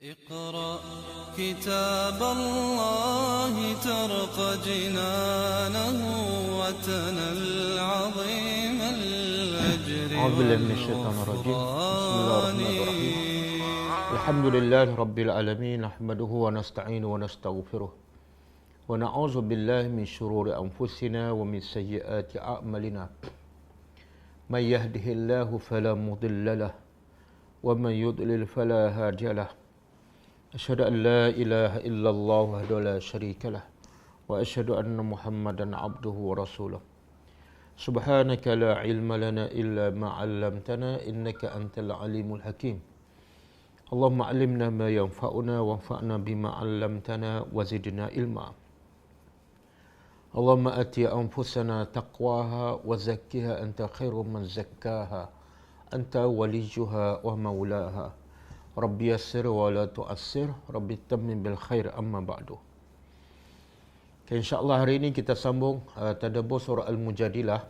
اقرأ كتاب الله ترق جنانه وتنل عظيم الأجر أعوذ بالله من الشيطان الرجيم بسم الله الرحمن الرحيم الحمد لله رب العالمين نحمده ونستعينه ونستغفره ونعوذ بالله من شرور أنفسنا ومن سيئات أعمالنا من يهده الله فلا مضل له ومن يضلل فلا هادي له أشهد أن لا إله إلا الله وحده لا شريك له وأشهد أن محمدا عبده ورسوله سبحانك لا علم لنا إلا ما علمتنا إنك أنت العليم الحكيم اللهم علمنا ما ينفعنا وانفعنا بما علمتنا وزدنا علما اللهم آتي أنفسنا تقواها وزكها أنت خير من زكاها أنت وليها ومولاها ربي يسر ولا تؤسر ربي تمم بالخير أما بعد. Okay, InsyaAllah hari ini kita sambung tadabbur surah Al-Mujadilah.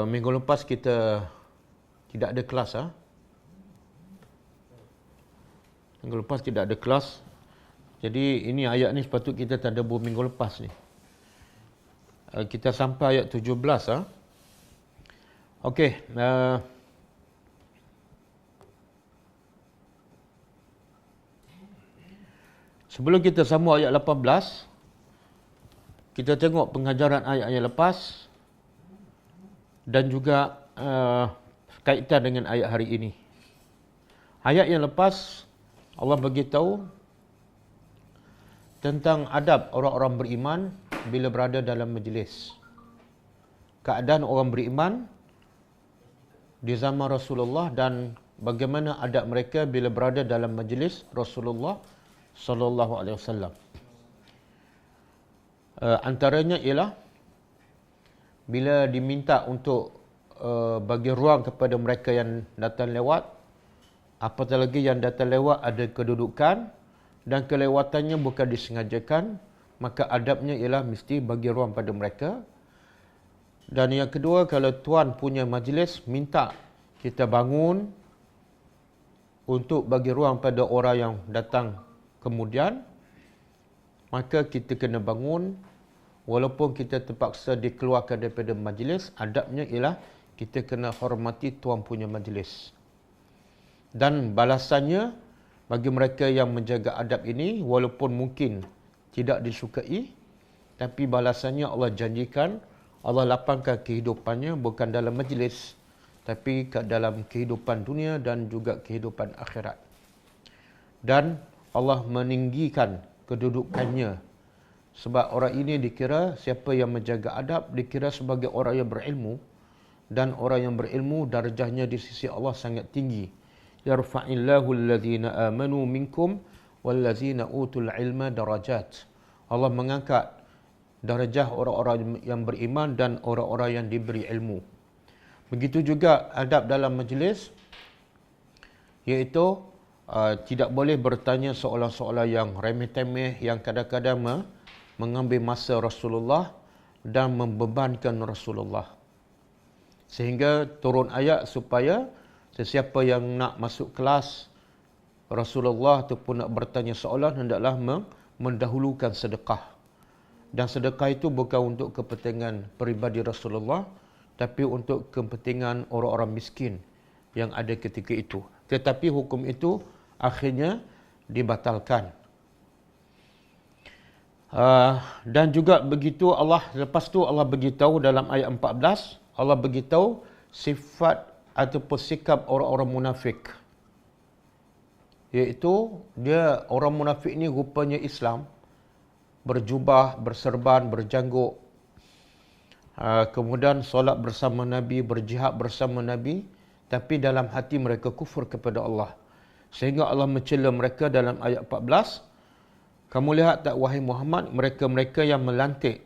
Minggu lepas kita tidak ada kelas. Minggu lepas tidak ada kelas. Jadi ini ayat ni sepatut kita tadabbur minggu lepas ni. Kita sampai ayat 17. Okey. Sebelum kita sambung ayat 18, kita tengok pengajaran ayat-ayat lepas dan juga kaitan dengan ayat hari ini. Ayat yang lepas, Allah beritahu tentang adab orang-orang beriman bila berada dalam majlis. Keadaan orang beriman di zaman Rasulullah dan bagaimana adab mereka bila berada dalam majlis Rasulullah sallallahu alaihi wasallam. Antaranya ialah bila diminta untuk bagi ruang kepada mereka yang datang lewat, apatah lagi yang datang lewat ada kedudukan dan kelewatannya bukan disengajakan, maka adabnya ialah mesti bagi ruang pada mereka. Dan yang kedua, kalau tuan punya majlis minta kita bangun untuk bagi ruang pada orang yang datang kemudian, maka kita kena bangun walaupun kita terpaksa dikeluarkan daripada majlis. Adabnya ialah kita kena hormati tuan punya majlis. Dan balasannya bagi mereka yang menjaga adab ini, walaupun mungkin tidak disukai, tapi balasannya Allah janjikan, Allah lapangkan kehidupannya bukan dalam majlis, tapi dalam kehidupan dunia dan juga kehidupan akhirat. Dan Allah meninggikan kedudukannya. Sebab orang ini dikira, siapa yang menjaga adab, dikira sebagai orang yang berilmu. Dan orang yang berilmu, darjahnya di sisi Allah sangat tinggi. Yarfa'illahu alladhina amanu minkum wallazina utul ilma darajat. Allah mengangkat darjah orang-orang yang beriman dan orang-orang yang diberi ilmu. Begitu juga adab dalam majlis, iaitu tidak boleh bertanya soalan-soalan yang remeh-temeh, yang kadang-kadang mengambil masa Rasulullah dan membebankan Rasulullah. Sehingga turun ayat supaya sesiapa yang nak masuk kelas Rasulullah ataupun nak bertanya soalan, hendaklah mendahulukan sedekah. Dan sedekah itu bukan untuk kepentingan peribadi Rasulullah, tapi untuk kepentingan orang-orang miskin yang ada ketika itu. Tetapi hukum itu akhirnya dibatalkan. Dan juga begitu Allah, lepas tu Allah beritahu dalam ayat 14, Allah beritahu sifat ataupun sikap orang-orang munafik. Iaitu dia, orang munafik ni rupanya Islam, berjubah, berserban, berjanggut, kemudian solat bersama Nabi, berjihad bersama Nabi, tapi dalam hati mereka kufur kepada Allah. Sehingga Allah mencela mereka dalam ayat 14. Kamu lihat tak wahai Muhammad, mereka-mereka yang melantik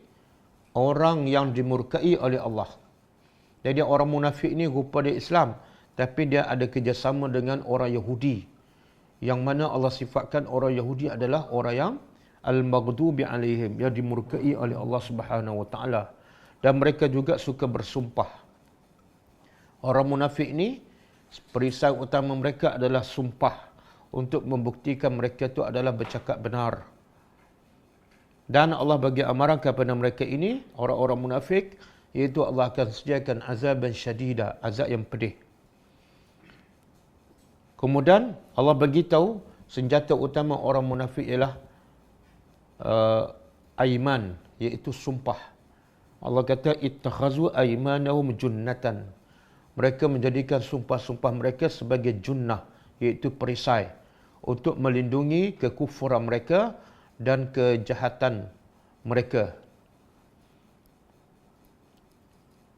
orang yang dimurkai oleh Allah. Jadi orang munafik ni rupa dia Islam, tapi dia ada kerjasama dengan orang Yahudi. Yang mana Allah sifatkan orang Yahudi adalah orang yang al-maghdubi alaihim, yang dimurkai oleh Allah Subhanahu wa taala. Dan mereka juga suka bersumpah. Orang munafik ni Perisai utama mereka adalah sumpah untuk membuktikan mereka itu adalah bercakap benar. Dan Allah bagi amaran kepada mereka ini, orang-orang munafik, iaitu Allah akan sediakan azab yang syadida, azab yang pedih. Kemudian Allah bagi tahu senjata utama orang munafik ialah aiman, iaitu sumpah. Allah kata ittakhazu aymanahum junnatan. Mereka menjadikan sumpah-sumpah mereka sebagai junnah, iaitu perisai untuk melindungi kekufuran mereka dan kejahatan mereka.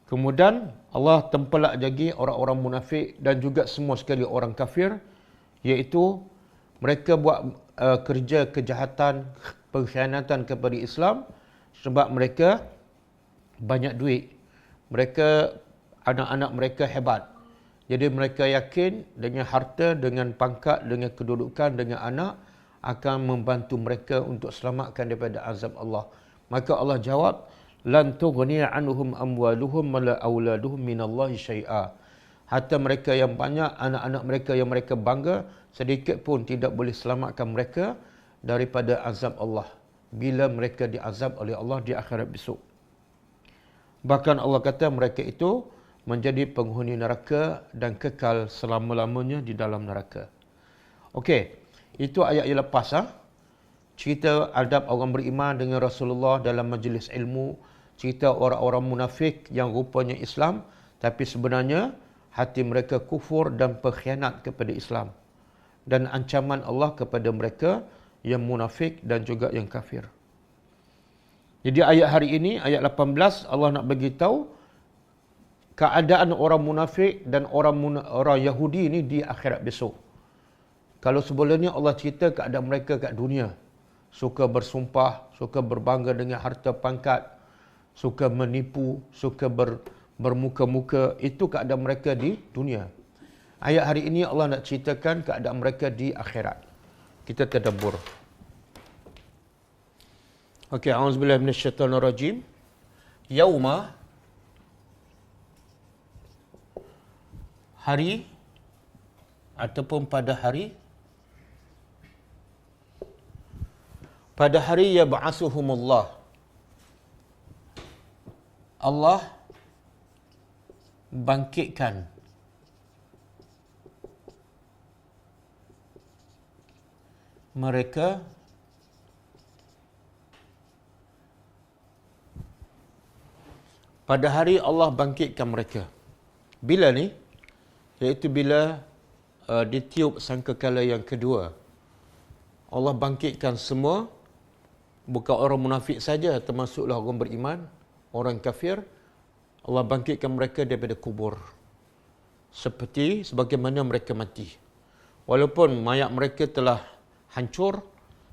Kemudian Allah tempelak lagi orang-orang munafik dan juga semua sekali orang kafir, iaitu mereka buat kerja kejahatan, pengkhianatan kepada Islam sebab mereka banyak duit. Mereka, anak-anak mereka hebat. Jadi mereka yakin dengan harta, dengan pangkat, dengan kedudukan, dengan anak akan membantu mereka untuk selamatkan daripada azab Allah. Maka Allah jawab, lan tughni anhum amwaluhum wala auladuhum minallahi syai'a. Harta mereka yang banyak, anak-anak mereka yang mereka bangga, sedikit pun tidak boleh selamatkan mereka daripada azab Allah bila mereka diazab oleh Allah di akhirat besok. Bahkan Allah kata mereka itu menjadi penghuni neraka dan kekal selama-lamanya di dalam neraka. Okey, itu ayat yang lepas. Cerita adab orang beriman dengan Rasulullah dalam majlis ilmu. Cerita orang-orang munafik yang rupanya Islam, tapi sebenarnya hati mereka kufur dan pengkhianat kepada Islam. Dan ancaman Allah kepada mereka yang munafik dan juga yang kafir. Jadi ayat hari ini, ayat 18, Allah nak bagi tahu keadaan orang munafik dan orang Yahudi ini di akhirat besok. Kalau sebelumnya Allah cerita keadaan mereka kat dunia, suka bersumpah, suka berbangga dengan harta pangkat, suka menipu, suka bermuka-muka, itu keadaan mereka di dunia. Ayat hari ini Allah nak ceritakan keadaan mereka di akhirat. Kita tadabbur. Okey, a'udzubillahi minasyaitonirrajim. Yauma, hari ataupun pada hari yab'atsuhumullah, Allah bangkitkan mereka pada hari Allah bangkitkan mereka. Bila ni? Iaitu bila ditiup sangkakala yang kedua. Allah bangkitkan semua, bukan orang munafik saja, termasuklah orang beriman, orang kafir. Allah bangkitkan mereka daripada kubur. Seperti sebagaimana mereka mati. Walaupun mayat mereka telah hancur,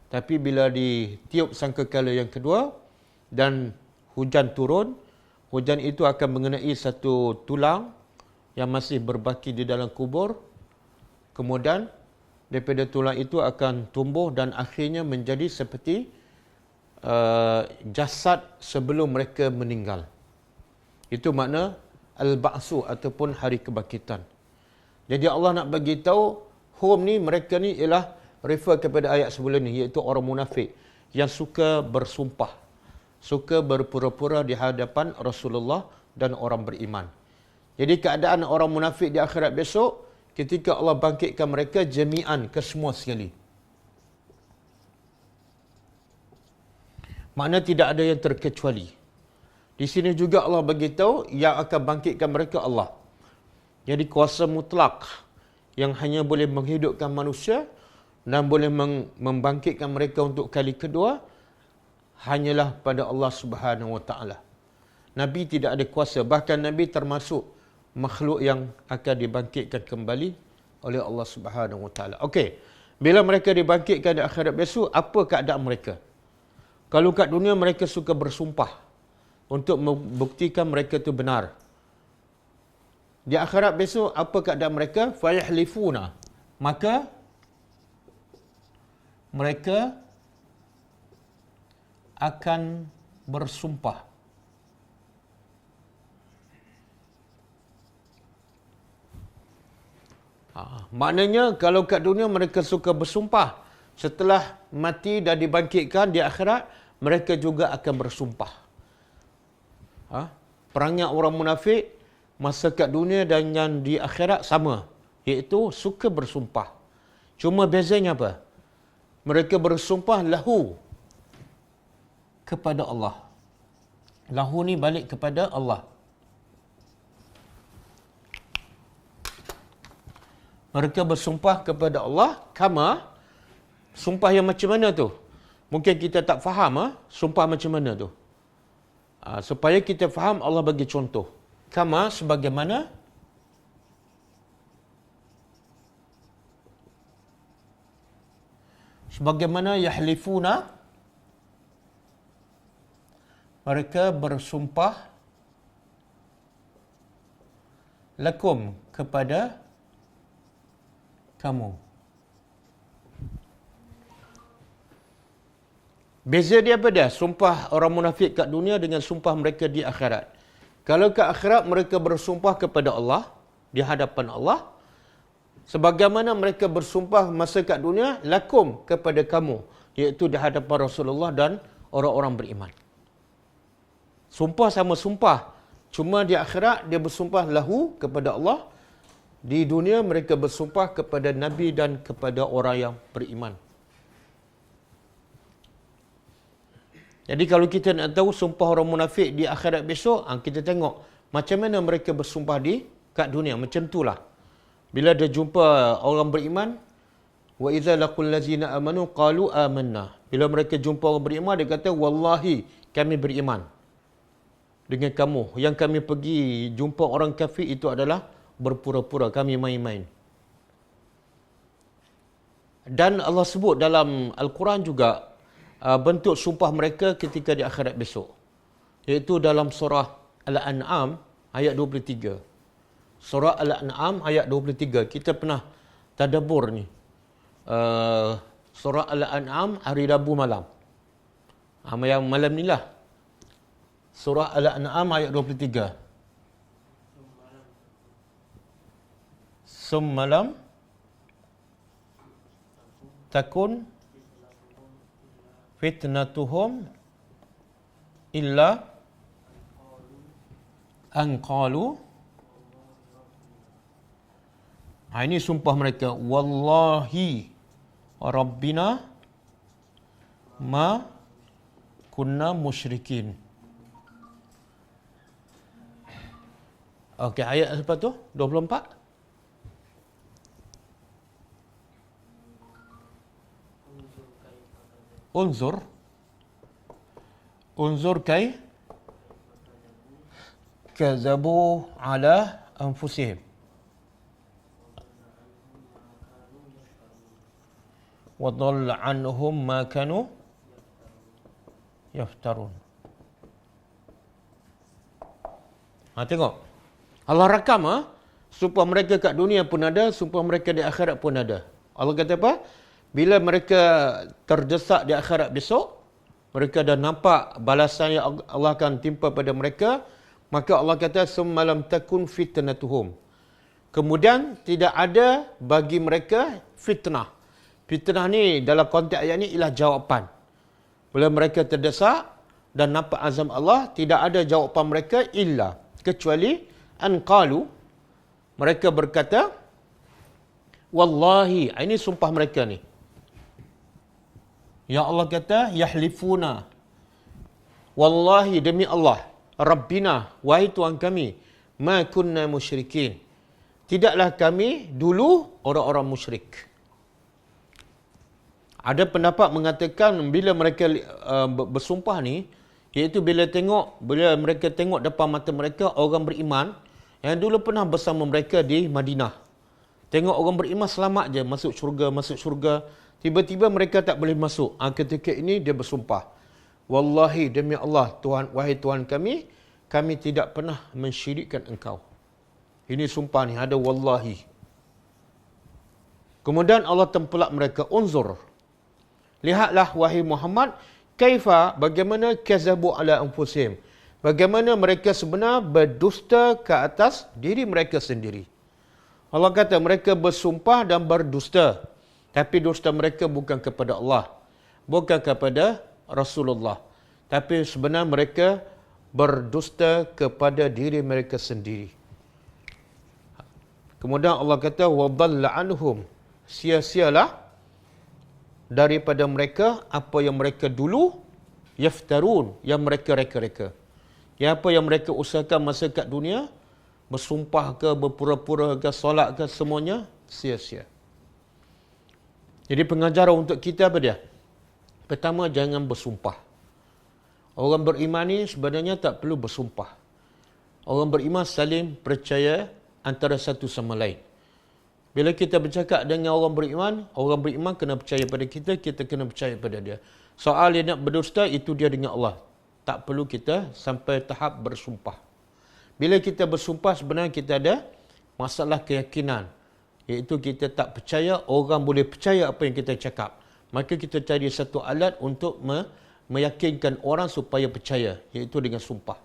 tapi bila ditiup sangkakala yang kedua dan hujan turun, hujan itu akan mengenai satu tulang yang masih berbaki di dalam kubur. Kemudian daripada tulang itu akan tumbuh dan akhirnya menjadi seperti jasad sebelum mereka meninggal. Itu makna al-ba'su ataupun hari kebangkitan. Jadi Allah nak bagi tahu hum ni, mereka ni ialah refer kepada ayat sebelum ni, iaitu orang munafik yang suka bersumpah, suka berpura-pura di hadapan Rasulullah dan orang beriman. Jadi keadaan orang munafik di akhirat besok, ketika Allah bangkitkan mereka jami'an, kesemua sekali. Makna tidak ada yang terkecuali. Di sini juga Allah bagi tahu yang akan bangkitkan mereka Allah. Jadi kuasa mutlak yang hanya boleh menghidupkan manusia dan boleh membangkitkan mereka untuk kali kedua hanyalah pada Allah Subhanahu Wa Taala. Nabi tidak ada kuasa, bahkan Nabi termasuk makhluk yang akan dibangkitkan kembali oleh Allah Subhanahu Wa Taala. Okey, bila mereka dibangkitkan di akhirat besok, apa keadaan mereka? Kalau kat dunia mereka suka bersumpah untuk membuktikan mereka itu benar. Di akhirat besok apa keadaan mereka? Fayahlifuna. Maka mereka akan bersumpah. Maknanya kalau kat dunia mereka suka bersumpah, setelah mati dan dibangkitkan di akhirat, mereka juga akan bersumpah. Perangai orang munafik masa kat dunia dan yang di akhirat sama, iaitu suka bersumpah. Cuma bezanya apa? Mereka bersumpah lahu, kepada Allah. Lahu ni balik kepada Allah. Mereka bersumpah kepada Allah, kama, sumpah yang macam mana tu? Mungkin kita tak faham, sumpah macam mana tu? Supaya kita faham, Allah bagi contoh. Kama, sebagaimana yahlifuna, mereka bersumpah lakum, kepada kamu. Beza dia apa dia? Sumpah orang munafik kat dunia dengan sumpah mereka di akhirat. Kalau kat akhirat mereka bersumpah kepada Allah, di hadapan Allah, sebagaimana mereka bersumpah masa kat dunia, lakum, kepada kamu, iaitu di hadapan Rasulullah dan orang-orang beriman. Sumpah sama sumpah, cuma di akhirat dia bersumpah lahu, kepada Allah. Di dunia mereka bersumpah kepada Nabi dan kepada orang yang beriman. Jadi kalau kita nak tahu sumpah orang munafik di akhirat besok, kita tengok macam mana mereka bersumpah kat dunia. Macam itulah. Bila dia jumpa orang beriman, wa idza laqul ladzina amanu qalu amanna. Bila mereka jumpa orang beriman, dia kata wallahi kami beriman dengan kamu. Yang kami pergi jumpa orang kafir itu adalah berpura-pura, kami main-main. Dan Allah sebut dalam Al-Quran juga bentuk sumpah mereka ketika di akhirat besok. Iaitu dalam surah Al-An'am ayat 23. Surah Al-An'am ayat 23. Kita pernah tadabbur ni. Surah Al-An'am hari Rabu malam. Yang malam ni lah. Surah Al-An'am ayat 23. Summalam takun fitnatuhum illa an qalu. Ini sumpah mereka, wallahi rabbina ma kunna musyrikin. Okey, ayat lepas tu 24. Unzur kai kazabu ala anfusihim wa dhalla anhum ma kanu yaftarun. Tengok. Allah rakam sumpah mereka kat dunia pun ada, sumpah mereka di akhirat pun ada. Allah kata apa? Bila mereka terdesak di akhirat besok, mereka dah nampak balasan yang Allah akan timpa pada mereka, maka Allah kata summalam takun fitnatuhum. Kemudian tidak ada bagi mereka fitnah. Fitnah ni dalam konteks ayat ni ialah jawapan. Bila mereka terdesak dan nampak azam Allah, tidak ada jawapan mereka illa, kecuali an qalu, mereka berkata wallahi, ini sumpah mereka ni. Ya Allah kata, yahlifuna, wallahi demi Allah, Rabbina, wahai Tuhan kami, ma kunna musyrikin, tidaklah kami dulu orang-orang musyrik. Ada pendapat mengatakan bila mereka bersumpah ni, iaitu bila mereka tengok depan mata mereka orang beriman yang dulu pernah bersama mereka di Madinah. Tengok orang beriman selamat je masuk syurga. Tiba-tiba mereka tak boleh masuk. Ketika ini dia bersumpah, wallahi demi Allah, Tuhan, wahai Tuhan kami, kami tidak pernah mensyirikkan engkau. Ini sumpah ni, ada wallahi. Kemudian Allah tempelak mereka, unzur, lihatlah wahai Muhammad, kaifa, bagaimana kazabu ala anfusihim, bagaimana mereka sebenar berdusta ke atas diri mereka sendiri. Allah kata mereka bersumpah dan berdusta. Tapi dusta mereka bukan kepada Allah. Bukan kepada Rasulullah. Tapi sebenarnya mereka berdusta kepada diri mereka sendiri. Kemudian Allah kata, وَضَلَّ عَنْهُمْ. Sia-sialah daripada mereka apa yang mereka dulu yaftarun, yang mereka reka-reka. Yang apa yang mereka usahakan masa kat dunia, bersumpah ke, berpura-pura ke, solat ke, semuanya sia-sia. Jadi pengajaran untuk kita apa dia? Pertama, jangan bersumpah. Orang beriman ni sebenarnya tak perlu bersumpah. Orang beriman saling percaya antara satu sama lain. Bila kita bercakap dengan orang beriman kena percaya pada kita, kita kena percaya pada dia. Soal dia nak berdusta, itu dia dengan Allah. Tak perlu kita sampai tahap bersumpah. Bila kita bersumpah, sebenarnya kita ada masalah keyakinan. Iaitu kita tak percaya orang boleh percaya apa yang kita cakap. Maka kita cari satu alat untuk meyakinkan orang supaya percaya. Iaitu dengan sumpah.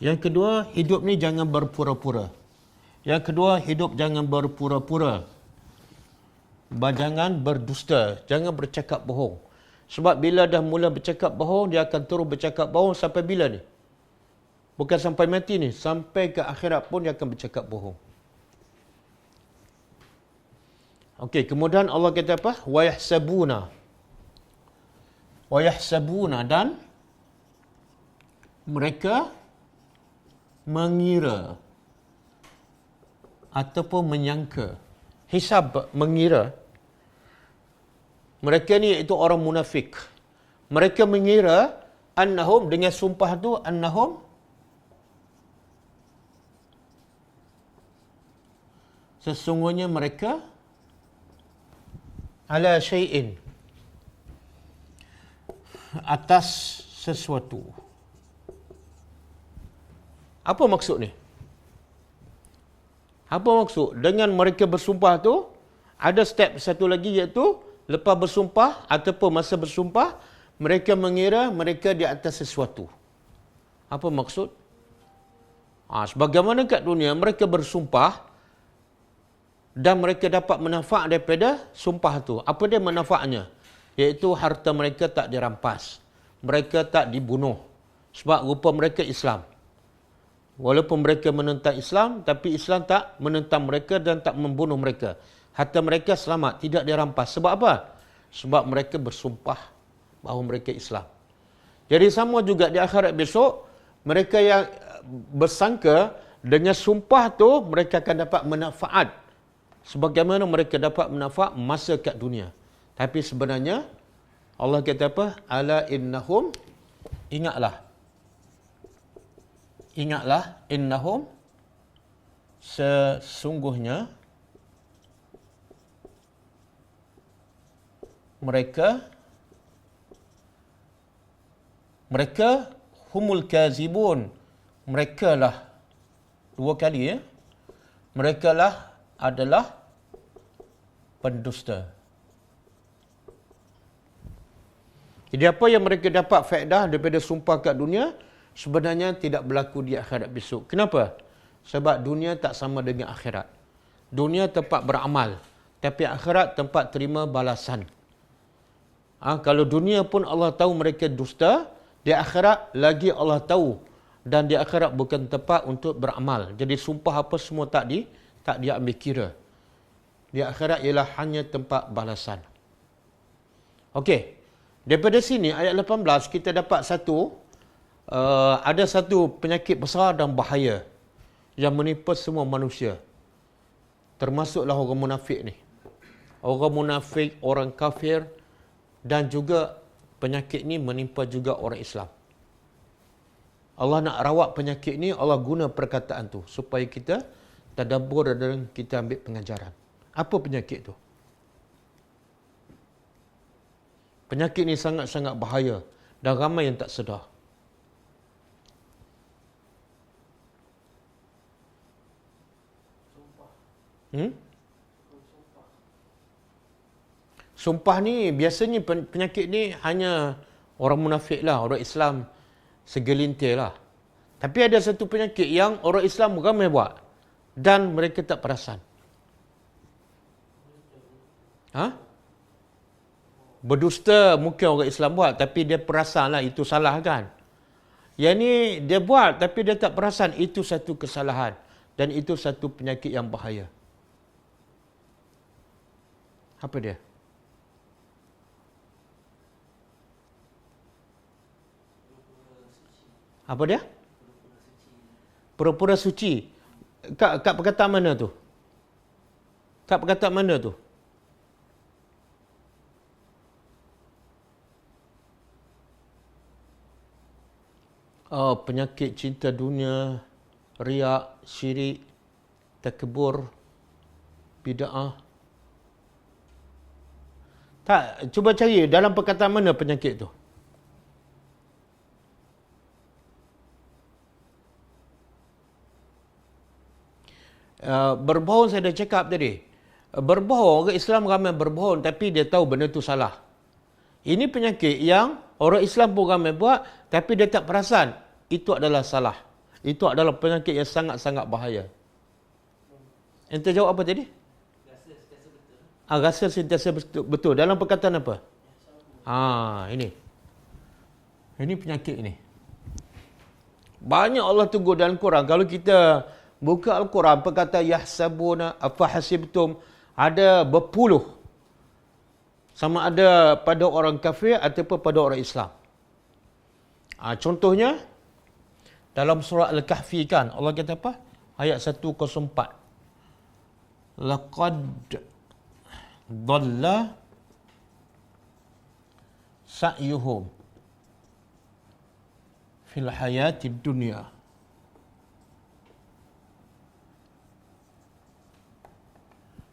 Yang kedua, hidup ni jangan berpura-pura. Yang kedua, hidup jangan berpura-pura. Jangan berdusta. Jangan bercakap bohong. Sebab bila dah mula bercakap bohong, dia akan terus bercakap bohong sampai bila ni? Bukan sampai mati ni. Sampai ke akhirat pun dia akan bercakap bohong. Okey, kemudian Allah kata apa? وَيَحْسَبُونَ. وَيَحْسَبُونَ, dan mereka mengira ataupun menyangka. Hisab, mengira. Mereka ni iaitu orang munafik. Mereka mengira annahum, dengan sumpah tu, annahum sesungguhnya mereka ala syai'in, atas sesuatu. Apa maksud ni? Apa maksud? Dengan mereka bersumpah tu, ada step satu lagi iaitu, lepas bersumpah ataupun masa bersumpah, mereka mengira mereka di atas sesuatu. Apa maksud? Sebagaimana kat dunia, mereka bersumpah dan mereka dapat manfaat daripada sumpah tu. Apa dia manfaatnya? Iaitu harta mereka tak dirampas. Mereka tak dibunuh. Sebab rupa mereka Islam. Walaupun mereka menentang Islam, tapi Islam tak menentang mereka dan tak membunuh mereka. Harta mereka selamat, tidak dirampas. Sebab apa? Sebab mereka bersumpah bahawa mereka Islam. Jadi sama juga di akhirat besok, mereka yang bersangka dengan sumpah tu, mereka akan dapat manfaat. Sebagaimana mereka dapat manfaat masa kat dunia. Tapi sebenarnya, Allah kata apa? Ala innahum, ingatlah. Ingatlah, innahum, sesungguhnya mereka humul kazibun. Mereka lah, dua kali ya, mereka lah adalah pendusta. Jadi apa yang mereka dapat faedah daripada sumpah kat dunia, sebenarnya tidak berlaku di akhirat besok. Kenapa? Sebab dunia tak sama dengan akhirat. Dunia tempat beramal, tapi akhirat tempat terima balasan. Kalau dunia pun Allah tahu mereka dusta, di akhirat lagi Allah tahu. Dan di akhirat bukan tempat untuk beramal. Jadi sumpah apa semua tak diambil kira. Di akhirat ialah hanya tempat balasan. Okey. Daripada sini ayat 18 kita dapat ada satu penyakit besar dan bahaya yang menimpa semua manusia. Termasuklah orang munafik ni. Orang munafik, orang kafir, dan juga penyakit ni menimpa juga orang Islam. Allah nak rawat penyakit ni, Allah guna perkataan tu supaya kita tadabbur dan kita ambil pengajaran. Apa penyakit tu? Penyakit ni sangat-sangat bahaya dan ramai yang tak sedar. Sumpah ni, biasanya penyakit ni hanya orang munafik lah, orang Islam segelintir lah. Tapi ada satu penyakit yang orang Islam ramai buat. dan mereka tak perasan. Berdusta mungkin orang Islam buat, tapi dia perasanlah itu salah kan. Yang ni dia buat tapi dia tak perasan, itu satu kesalahan dan itu satu penyakit yang bahaya. Apa dia? Apa dia? Pura-pura suci. Kat perkataan mana tu? Kat perkataan mana tu? Oh, penyakit cinta dunia, riak, syirik, takabur, bid'ah. Tak, cuba cari dalam perkataan mana penyakit tu. Berbohong saya dah cakap tadi. Berbohong, orang Islam ramai berbohong tapi dia tahu benda tu salah. Ini penyakit yang orang Islam pun ramai buat tapi dia tak perasan. Itu adalah salah. Itu adalah penyakit yang sangat-sangat bahaya. Ente jawab apa tadi? Rasa sentiasa betul. Dalam perkataan apa? Ini. Ini penyakit ini. Banyak Allah tegur dalam Quran. Kalau kita buka Al-Quran, perkataan yahsabuna afahasibtum, ada berpuluh. Sama ada pada orang kafir ataupun pada orang Islam. Contohnya, dalam surah Al-Kahfi kan, Allah kata apa? Ayat 104. Laqad dhalla sa'yuhum fil hayati dunya.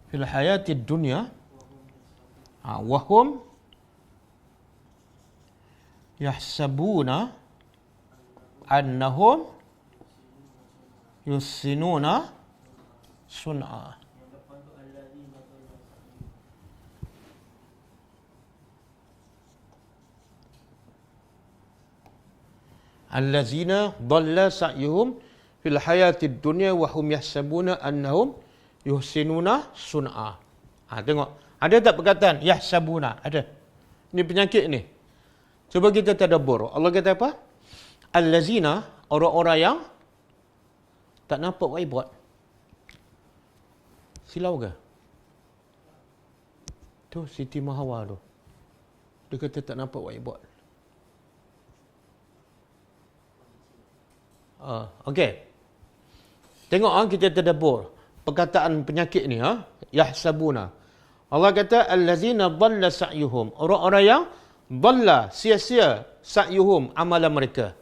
Fil hayati dunya. Wahum yahsabuna annahum yusinuna sun'a. Allazina dhalla sa'yuhum fil hayatid dunya wa hum yahsabuna annahum yuhsinuna sun'a. Tengok. Ada tak perkataan yahsabuna? Ada. Ini penyakit ni. Cuba kita tadabbur. Allah kata apa? Allazina, orang-orang yang tak nampak buat buat. Silau ke? Tu Siti Mahawa tu. Dia kata tak nampak buat buat. Okey. Tengok kita tadabbur. Perkataan penyakit ni yahsabuna. Allah kata allazina dhalla sa'yuhum, orang-orang yang dhalla, sia-sia sa'yuhum, amalan mereka.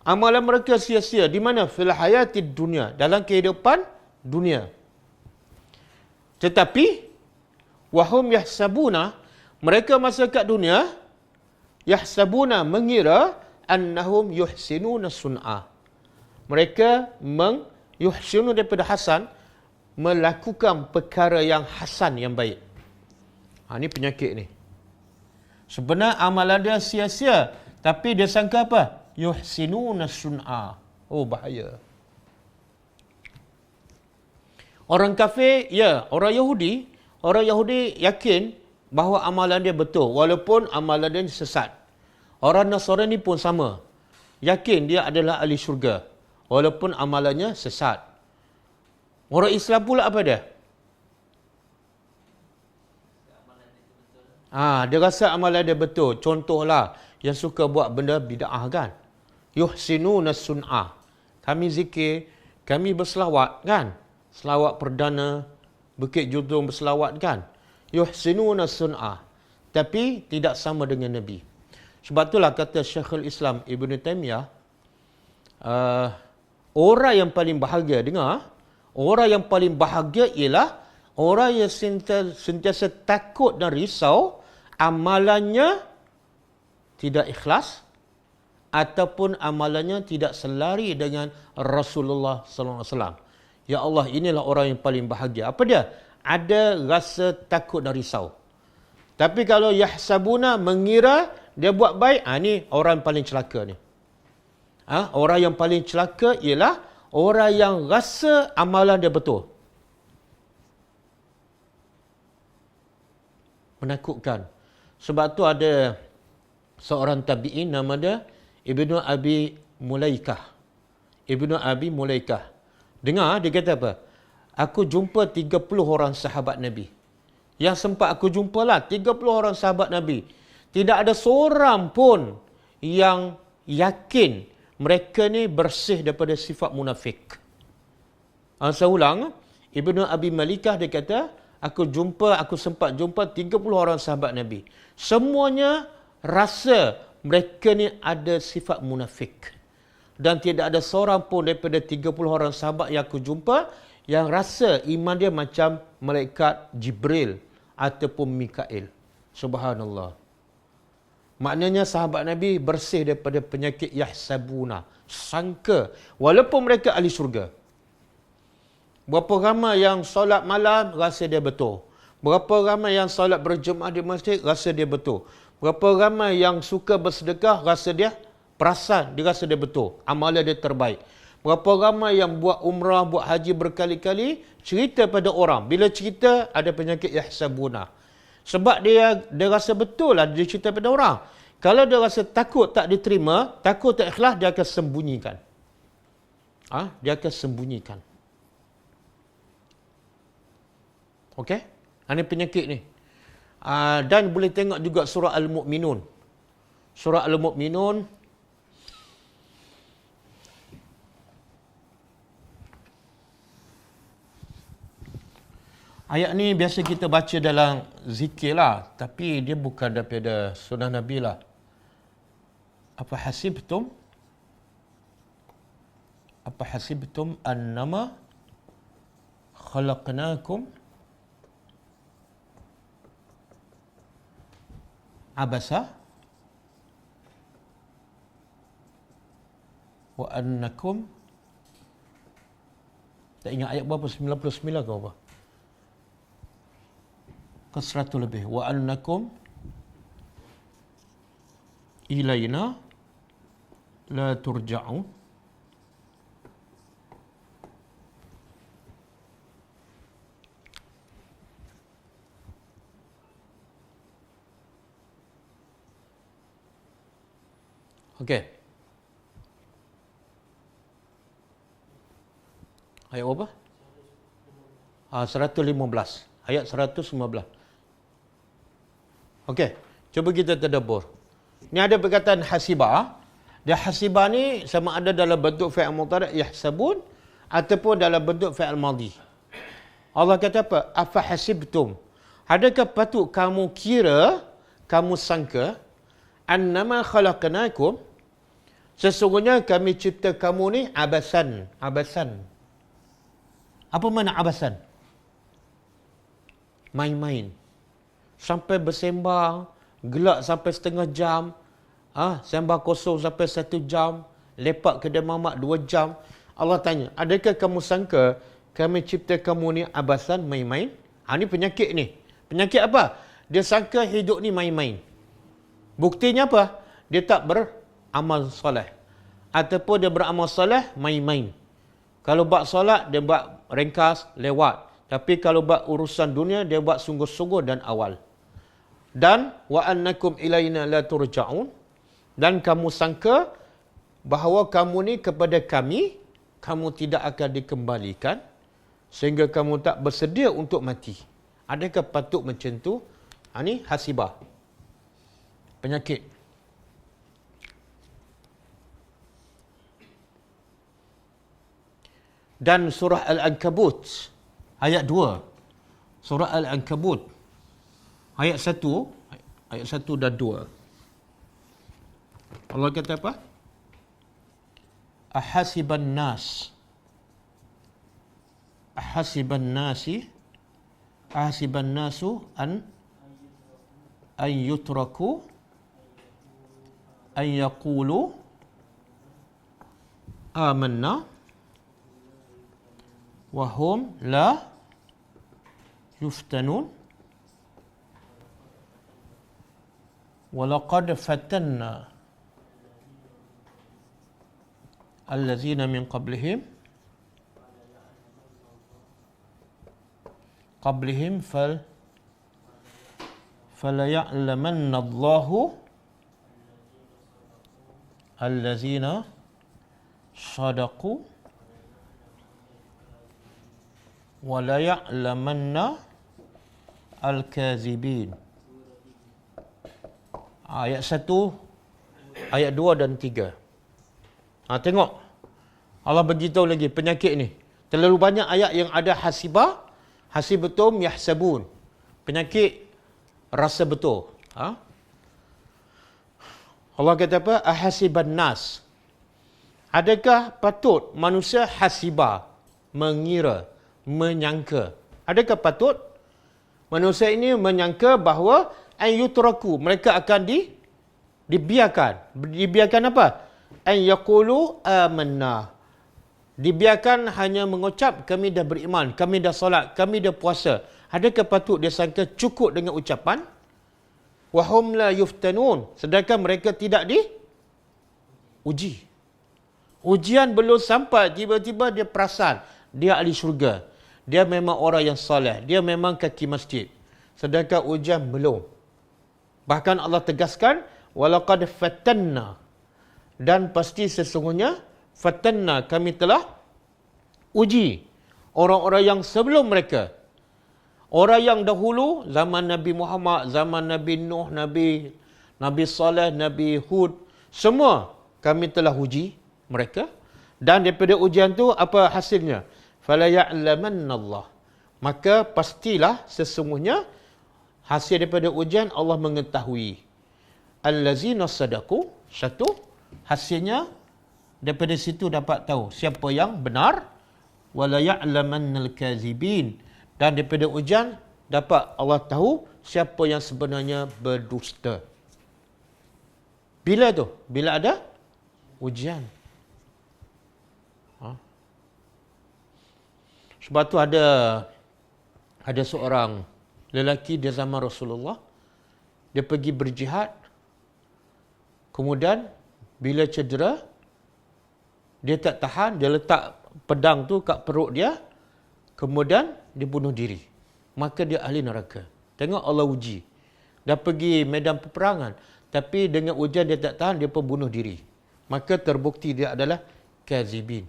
Amalan mereka sia-sia di mana? Fil hayatid dunya, dalam kehidupan dunia. Tetapi wahum yahsabuna, mereka masa kat dunia, yahsabuna, mengira annahum yuhsinuna sun'a. Mereka yuhsinu daripada hasan, melakukan perkara yang hasan, yang baik. Ini penyakit ni. Sebenarnya amalan dia sia-sia, tapi dia sangka apa? Yuhsinuna sun'a. Bahaya. Orang kafir, orang Yahudi yakin bahawa amalan dia betul, walaupun amalan dia sesat. Orang Nasrani pun sama. Yakin dia adalah ahli syurga, walaupun amalannya sesat. Orang Islam pula apa dia? Dia rasa amalan dia betul. Contohlah, yang suka buat benda bid'ah kan. Yuhsinuna sun'a. Kami zikir, kami berselawat kan. Selawat perdana, Bukit Juntung berselawat kan. Yuhsinuna sun'a. Tapi tidak sama dengan Nabi. Sebab itulah kata Syekhul Islam Ibn Taymiyah, orang yang paling bahagia, dengar, orang yang paling bahagia ialah orang yang sentiasa takut dan risau amalannya tidak ikhlas ataupun amalannya tidak selari dengan Rasulullah sallallahu alaihi wasallam. Ya Allah, inilah orang yang paling bahagia. Apa dia? Ada rasa takut dan risau. Tapi kalau yahsabuna, mengira dia buat baik, ni orang yang paling celaka ni. Orang yang paling celaka ialah orang yang rasa amalan dia betul. Menakutkan. Sebab tu ada seorang tabi'in nama dia Ibnu Abi Mulaikah. Ibnu Abi Mulaikah. Dengar dia kata apa? Aku jumpa 30 orang sahabat Nabi. Yang sempat aku jumpa lah 30 orang sahabat Nabi. Tidak ada seorang pun yang yakin mereka ni bersih daripada sifat munafik. Saya ulang, Ibnu Abi Malikah dia kata, aku sempat jumpa 30 orang sahabat Nabi. Semuanya rasa mereka ni ada sifat munafik. Dan tidak ada seorang pun daripada 30 orang sahabat yang aku jumpa yang rasa iman dia macam malaikat Jibril ataupun Mikail. Subhanallah. Maknanya sahabat Nabi bersih daripada penyakit yahsabuna. Sangka. Walaupun mereka ahli syurga. Berapa ramai yang solat malam, rasa dia betul. Berapa ramai yang solat berjemaah di masjid, rasa dia betul. Berapa ramai yang suka bersedekah, rasa dia perasan, dia rasa dia betul. Amalan dia terbaik. Berapa ramai yang buat umrah, buat haji berkali-kali, cerita pada orang. Bila cerita, ada penyakit yahsabuna. Sebab dia rasa betul lah dia cerita pada orang. Kalau dia rasa takut tak diterima, takut tak ikhlas, dia akan sembunyikan. Dia akan sembunyikan. Okey? Ini penyakit ni. Dan boleh tengok juga surah Al-Mu'minun. Surah Al-Mu'minun. Ayat ni biasa kita baca dalam zikir lah. Tapi dia bukan daripada sunnah Nabi lah. Apa hasibtum annama khalaqnakum abasa wa annakum, tak ingat ayat berapa, 99 ke apa? Ke 100 lebih. Wa annakum ilaina la turja'un. Okey. Ayat berapa? 115. Ayat 115. Okey. Cuba kita tadabbur. Ni ada perkataan hasibah. Dia hasibah ni sama ada dalam bentuk fi'il mudhari' yahsabun ataupun dalam bentuk fi'il madhi. Allah kata apa? Afa hasibtum. Adakah patut kamu kira, kamu sangka annama khalaqnakum, sesungguhnya kami cipta kamu ni abasan. Abasan. Apa makna abasan? Main-main. Sampai bersembang, gelak sampai setengah jam, sembang kosong sampai 1 jam, lepak kedai mamak 2 jam. Allah tanya, adakah kamu sangka kami cipta kamu ni abasan, main-main? Ini penyakit ni. Penyakit apa? Dia sangka hidup ni main-main. Buktinya apa? Dia tak beramal soleh. Ataupun dia beramal soleh, main-main. Kalau buat solat, dia buat ringkas, lewat. Tapi kalau buat urusan dunia, dia buat sungguh-sungguh dan awal. Dan, wa annakum ilaina la turja'un. Dan kamu sangka bahawa kamu ni kepada kami, kamu tidak akan dikembalikan. Sehingga kamu tak bersedia untuk mati. Adakah patut macam tu? Ini hasibah. Penyakit. Dan surah Al-Ankabut ayat 2. Surah Al-Ankabut ayat 1 dan 2. Allah kata apa? Ahasiban nasu an yutraku an yaqulu amanna wahum la yuftanun walaqad fatanna allazina min qablihim qablihim fala ya'lamanna Allahu allazina sadaqu wa la ya'lamanna al-kazibin. Ayat 1, ayat 2 dan 3. Tengok. Allah beritahu lagi penyakit ni. Terlalu banyak ayat yang ada hasibah, hasibatum yahsabun. Penyakit rasa betul. Allah kata apa? Ahasiban nas. Adakah patut manusia hasibah, mengira, menyangka? Adakah patut manusia ini menyangka bahawa ayyutraku, mereka akan dibiarkan. Dibiarkan apa? An yaqulu amanna. Dibiarkan hanya mengucap kami dah beriman, kami dah solat, kami dah puasa. Adakah patut dia sangka cukup dengan ucapan? Wahum la yuftanun. Sedangkan mereka tidak diuji. Ujian belum sampai, tiba-tiba dia perasan dia ahli syurga. Dia memang orang yang soleh. Dia memang kaki masjid. Sedangkan ujian belum. Bahkan Allah tegaskan, walaqad fatanna. Dan pasti sesungguhnya, fatanna, kami telah uji orang-orang yang sebelum mereka. Orang yang dahulu, zaman Nabi Muhammad, zaman Nabi Nuh, Nabi Saleh, Nabi Hud, semua kami telah uji mereka. Dan daripada ujian tu apa hasilnya? Fala ya'lamanna Allah. Maka pastilah sesungguhnya hasil daripada ujian Allah mengetahui. Allazina sadaqu, satu, hasilnya daripada situ dapat tahu siapa yang benar. Wala ya'lamannal kazibin. Dan daripada ujian dapat Allah tahu siapa yang sebenarnya berdusta. Bila tu? Bila ada ujian. Sebab tu ada seorang lelaki di zaman Rasulullah. Dia pergi berjihad. Kemudian bila cedera, dia tak tahan, dia letak pedang tu kat perut dia. Kemudian dia bunuh diri. Maka dia ahli neraka. Tengok Allah uji. Dah pergi medan peperangan. Tapi dengan ujian dia tak tahan, dia pun bunuh diri. Maka terbukti dia adalah kazibin.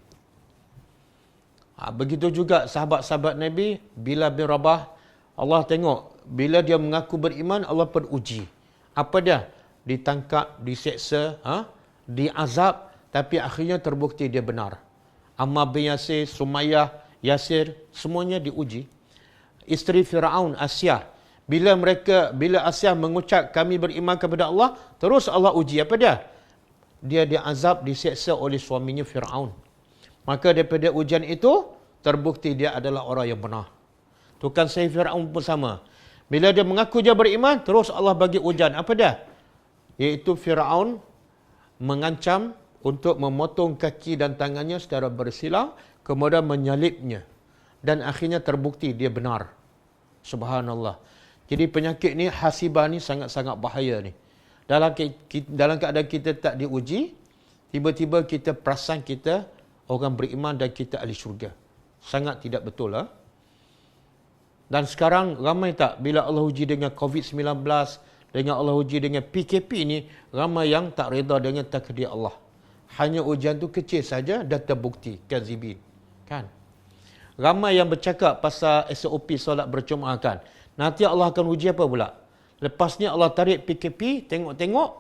Begitu juga sahabat-sahabat Nabi, Bilal bin Rabah, Allah tengok, bila dia mengaku beriman, Allah pun uji. Apa dia? Ditangkap, diseksa, diazab, tapi akhirnya terbukti dia benar. Ammar bin Yasir, Sumayyah, Yasir, semuanya diuji. Isteri Firaun, Asyah, bila Asyah mengucap kami beriman kepada Allah, terus Allah uji. Apa dia? Dia diazab, diseksa oleh suaminya Firaun. Maka daripada ujian itu, terbukti dia adalah orang yang benar. Tukang sihir Firaun pun sama. Bila dia mengaku dia beriman, terus Allah bagi ujian. Apa dia? Iaitu Firaun mengancam untuk memotong kaki dan tangannya secara bersilang, kemudian menyalibnya. Dan akhirnya terbukti dia benar. Subhanallah. Jadi penyakit ni, hasibah ni sangat-sangat bahaya ni. Dalam keadaan kita tak diuji, tiba-tiba kita perasan kita orang beriman dan kita ahli syurga. Sangat tidak betul. Dan sekarang ramai tak bila Allah uji dengan COVID-19, dengan Allah uji dengan PKP ni, ramai yang tak reda dengan takdir Allah. Hanya ujian tu kecil saja dah terbukti kazibin. Kan? Ramai yang bercakap pasal SOP solat berjemaah kan. Nanti Allah akan uji apa pula? Lepas ni Allah tarik PKP, tengok-tengok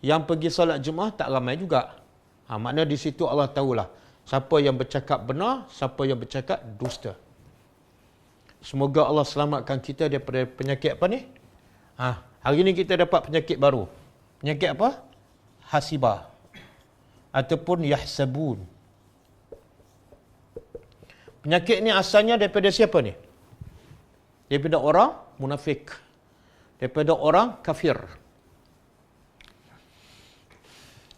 yang pergi solat jemaah tak ramai juga. Makna di situ Allah tahulah siapa yang bercakap benar, siapa yang bercakap dusta. Semoga Allah selamatkan kita daripada penyakit apa ni? Hari ni kita dapat penyakit baru. Penyakit apa? Hasibah. Ataupun yahsabun. Penyakit ni asalnya daripada siapa ni? Daripada orang munafik. Daripada orang kafir.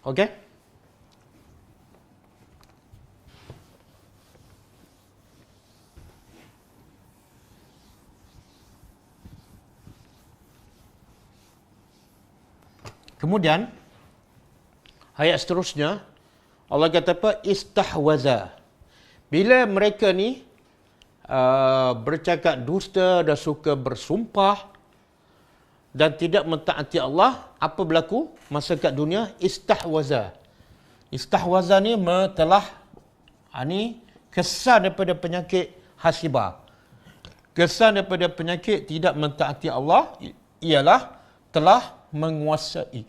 Okey? Kemudian, ayat seterusnya, Allah kata apa? Istahwaza. Bila mereka ni bercakap dusta dan suka bersumpah dan tidak mentaati Allah, apa berlaku masa kat dunia? Istahwaza. Istahwaza ni telah ni kesan daripada penyakit hasibah. Kesan daripada penyakit tidak mentaati Allah ialah telah menguasai.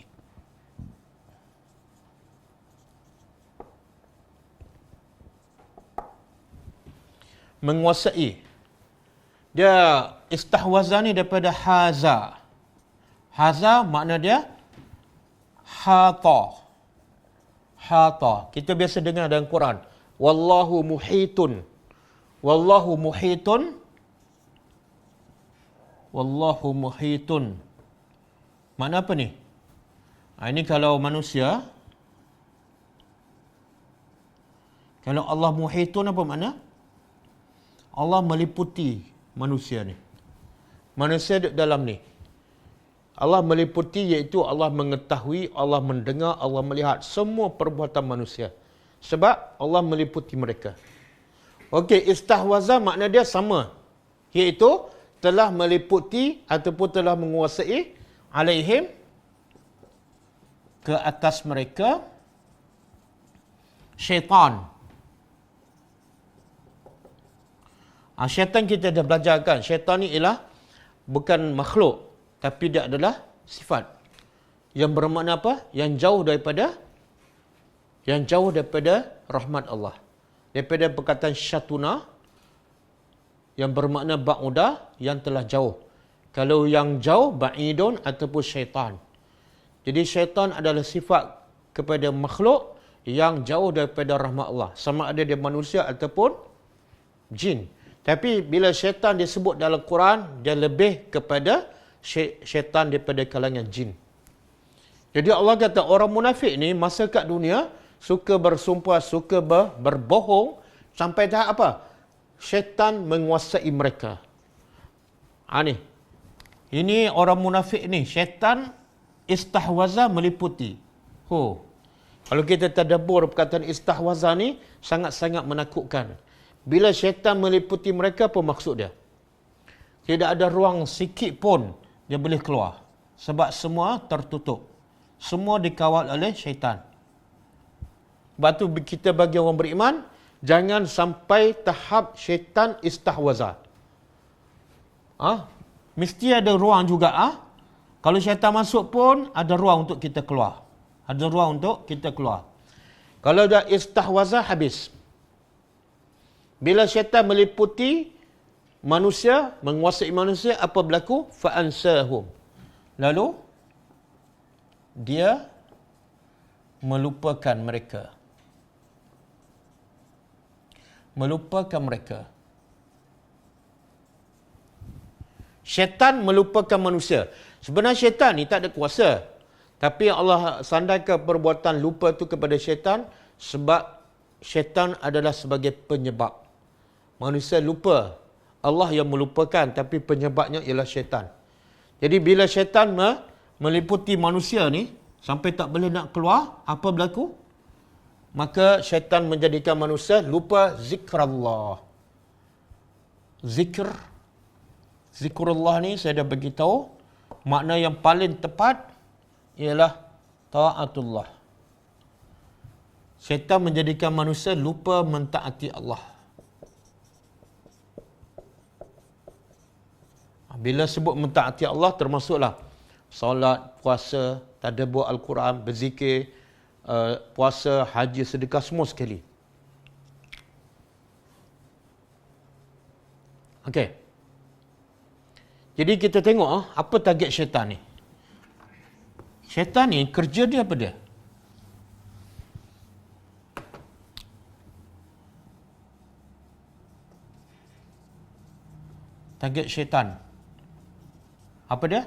Menguasai. Dia istahwaza ni daripada haza. Haza makna dia hata. Hata. Kita biasa dengar dalam Quran. Wallahu muhitun. Wallahu muhitun. Wallahu muhitun. Makna apa ni? Ini kalau manusia. Kalau Allah muhitun apa makna? Allah meliputi manusia ni. Manusia duduk dalam ni. Allah meliputi iaitu Allah mengetahui, Allah mendengar, Allah melihat semua perbuatan manusia. Sebab Allah meliputi mereka. Okey, istahwaza makna dia sama. Iaitu telah meliputi ataupun telah menguasai alaihim ke atas mereka syaitan. Syaitan kita dah belajar kan. Syaitan ni ialah bukan makhluk. Tapi dia adalah sifat. Yang bermakna apa? Yang jauh daripada rahmat Allah. Daripada perkataan syatuna. Yang bermakna ba'uda. Yang telah jauh. Kalau yang jauh, ba'idun ataupun syaitan. Jadi syaitan adalah sifat kepada makhluk yang jauh daripada rahmat Allah. Sama ada dia manusia ataupun jin. Tapi bila syaitan disebut dalam Quran, dia lebih kepada syaitan daripada kalangan jin. Jadi Allah kata orang munafik ni masa kat dunia suka bersumpah, suka berbohong sampai tahap apa? Syaitan menguasai mereka. Ni. Ini orang munafik ni, syaitan istahwaza meliputi. Kalau kita tadabbur perkataan istahwaza ni sangat-sangat menakutkan. Bila syaitan meliputi mereka, apa maksud dia? Tidak ada ruang sikit pun dia boleh keluar. Sebab semua tertutup. Semua dikawal oleh syaitan. Sebab tu kita bagi orang beriman, jangan sampai tahap syaitan istahwaza. Mesti ada ruang juga. Kalau syaitan masuk pun, ada ruang untuk kita keluar. Ada ruang untuk kita keluar. Kalau dah istahwaza, habis. Bila syaitan meliputi manusia, menguasai manusia, apa berlaku? Fa'ansahum. Lalu, dia melupakan mereka. Melupakan mereka. Syaitan melupakan manusia. Sebenarnya syaitan ni tak ada kuasa. Tapi Allah sandarkan perbuatan lupa tu kepada syaitan sebab syaitan adalah sebagai penyebab. Manusia lupa. Allah yang melupakan, tapi penyebabnya ialah syaitan. Jadi bila syaitan meliputi manusia ni, sampai tak boleh nak keluar, apa berlaku? Maka syaitan menjadikan manusia lupa zikrullah. Zikrullah ni saya dah beritahu, makna yang paling tepat ialah ta'atullah. Syaitan menjadikan manusia lupa mentaati Allah. Bila sebut mentaati Allah, termasuklah solat, puasa, tadabbur Al-Quran, berzikir, puasa, haji, sedekah, semua sekali. Okey. Jadi kita tengok apa target syaitan ni. Syaitan ni kerja dia apa dia? Target syaitan apa dia?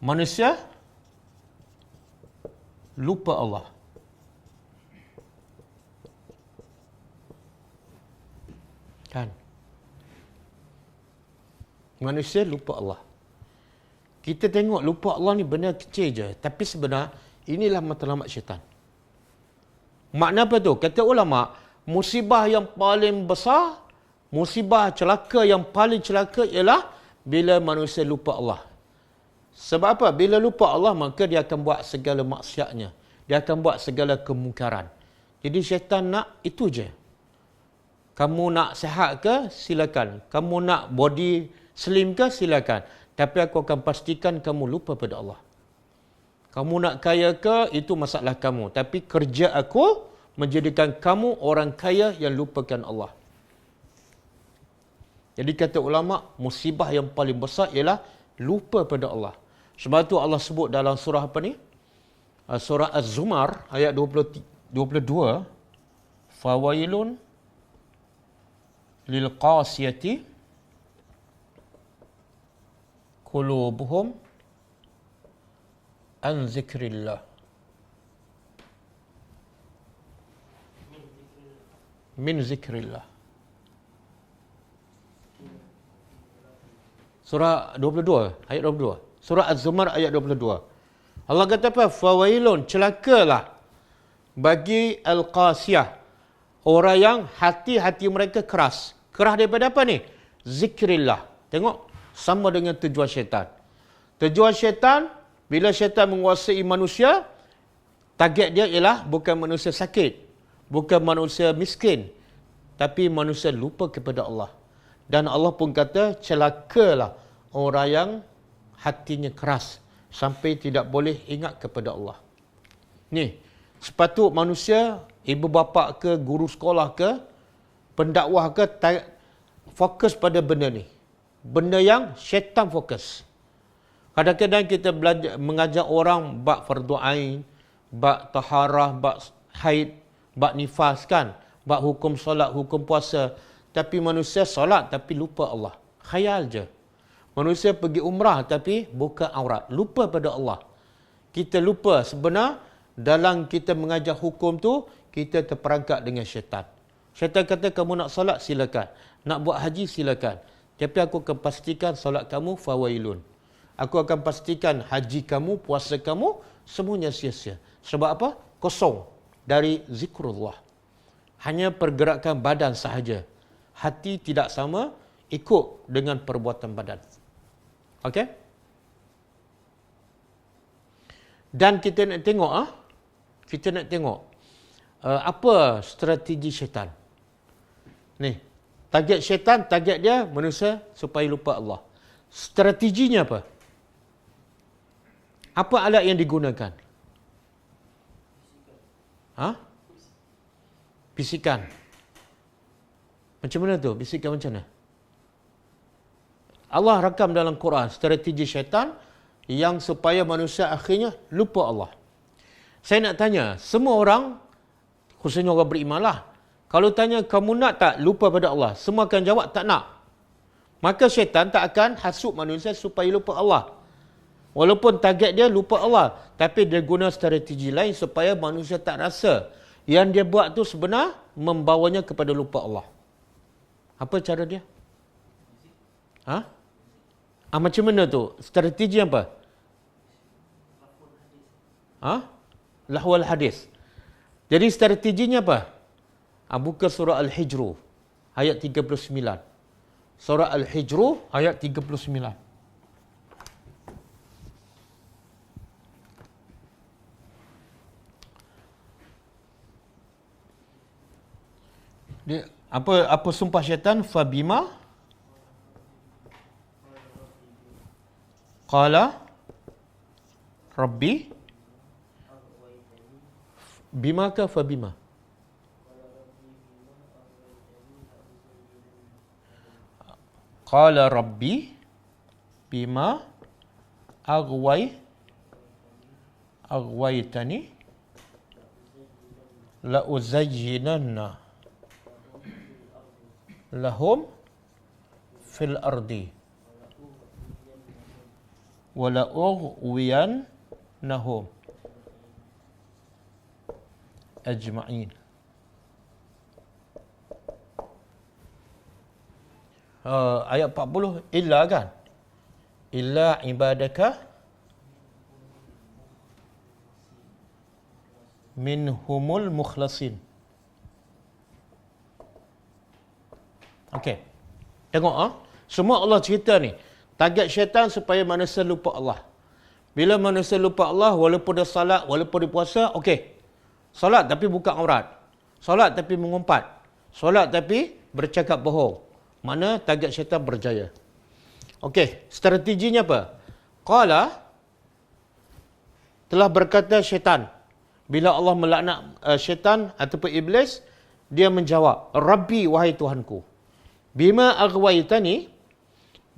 Manusia lupa Allah. Kan? Manusia lupa Allah. Kita tengok lupa Allah ni benda kecil je. Tapi sebenarnya inilah matlamat syaitan. Makna apa tu? Kata ulama, musibah yang paling besar, musibah celaka yang paling celaka ialah bila manusia lupa Allah. Sebab apa? Bila lupa Allah, maka dia akan buat segala maksiatnya. Dia akan buat segala kemungkaran. Jadi syaitan nak itu je. Kamu nak sihat ke? Silakan. Kamu nak body slim ke? Silakan. Tapi aku akan pastikan kamu lupa pada Allah. Kamu nak kaya ke? Itu masalah kamu. Tapi kerja aku menjadikan kamu orang kaya yang lupakan Allah. Jadi kata ulama, musibah yang paling besar ialah lupa pada Allah. Sebab tu Allah sebut dalam surah apa ni? Surah Az-Zumar ayat 22. Fawailun lil qasiyati qulubuhum an zikrillah. Min zikrillah. Surah 22, ayat 22. Surah Az-Zumar ayat 22. Allah kata apa? Fawailun, celakalah bagi al-qasiyah, orang yang hati-hati mereka keras. Keras daripada apa ni? Zikrillah. Tengok, sama dengan tujuan syaitan. Tujuan syaitan, bila syaitan menguasai manusia, target dia ialah bukan manusia sakit, bukan manusia miskin, tapi manusia lupa kepada Allah. Dan Allah pun kata, celakalah orang yang hatinya keras, sampai tidak boleh ingat kepada Allah. Ni, sepatut manusia, ibu bapa ke, guru sekolah ke, pendakwah ke, fokus pada benda ni. Benda yang syaitan fokus. Kadang-kadang kita belajar, mengajar orang bab fardu ain, bab taharah, bab haid, bab nifas kan, bab hukum solat, hukum puasa. Tapi manusia solat tapi lupa Allah. Khayal je. Manusia pergi umrah tapi buka aurat. Lupa pada Allah. Kita lupa sebenar dalam kita mengajar hukum tu, kita terperangkap dengan syaitan. Syaitan kata kamu nak solat silakan. Nak buat haji silakan. Tapi aku akan pastikan solat kamu fawailun. Aku akan pastikan haji kamu, puasa kamu, semuanya sia-sia. Sebab apa? Kosong dari zikrullah. Hanya pergerakan badan sahaja. Hati tidak sama ikut dengan perbuatan badan. Okey? Dan kita nak tengok apa strategi syaitan. Ni, target syaitan, target dia manusia supaya lupa Allah. Strateginya apa? Apa alat yang digunakan? Bisikan. Macam mana tu? Bisikan macam mana? Allah rakam dalam Quran strategi syaitan yang supaya manusia akhirnya lupa Allah. Saya nak tanya, semua orang, khususnya orang beriman lah, kalau tanya kamu nak tak lupa pada Allah, semua akan jawab tak nak. Maka syaitan tak akan hasut manusia supaya lupa Allah. Walaupun target dia lupa Allah, tapi dia guna strategi lain supaya manusia tak rasa yang dia buat tu sebenar membawanya kepada lupa Allah. Apa cara dia? Macam mana tu? Strategi apa? Lahwal hadis. Jadi strateginya apa? Buka surah Al-Hijr ayat 39. Surah Al-Hijr ayat 39. Dia, apa sumpah syaitan? Fabima qala Rabbi, bima ke fabima? Qala Rabbi bima aghwaytani la uzayyinanna lahum fil ardi wa la ughwiyannahum ajma'in. Ayat 40 illa kan? Illa ibadaka minhumul mukhlasin. Okey. Tengok semua Allah cerita ni. Target syaitan supaya manusia lupa Allah. Bila manusia lupa Allah, walaupun dia salat, walaupun dia puasa, okey. Salat tapi buka aurat. Salat tapi mengumpat. Salat tapi bercakap bohong. Mana target syaitan berjaya. Okey, strateginya apa? Qala, telah berkata syaitan. Bila Allah melaknat syaitan ataupun iblis, dia menjawab, Rabbi, wahai Tuhanku. Bima aghwaytani,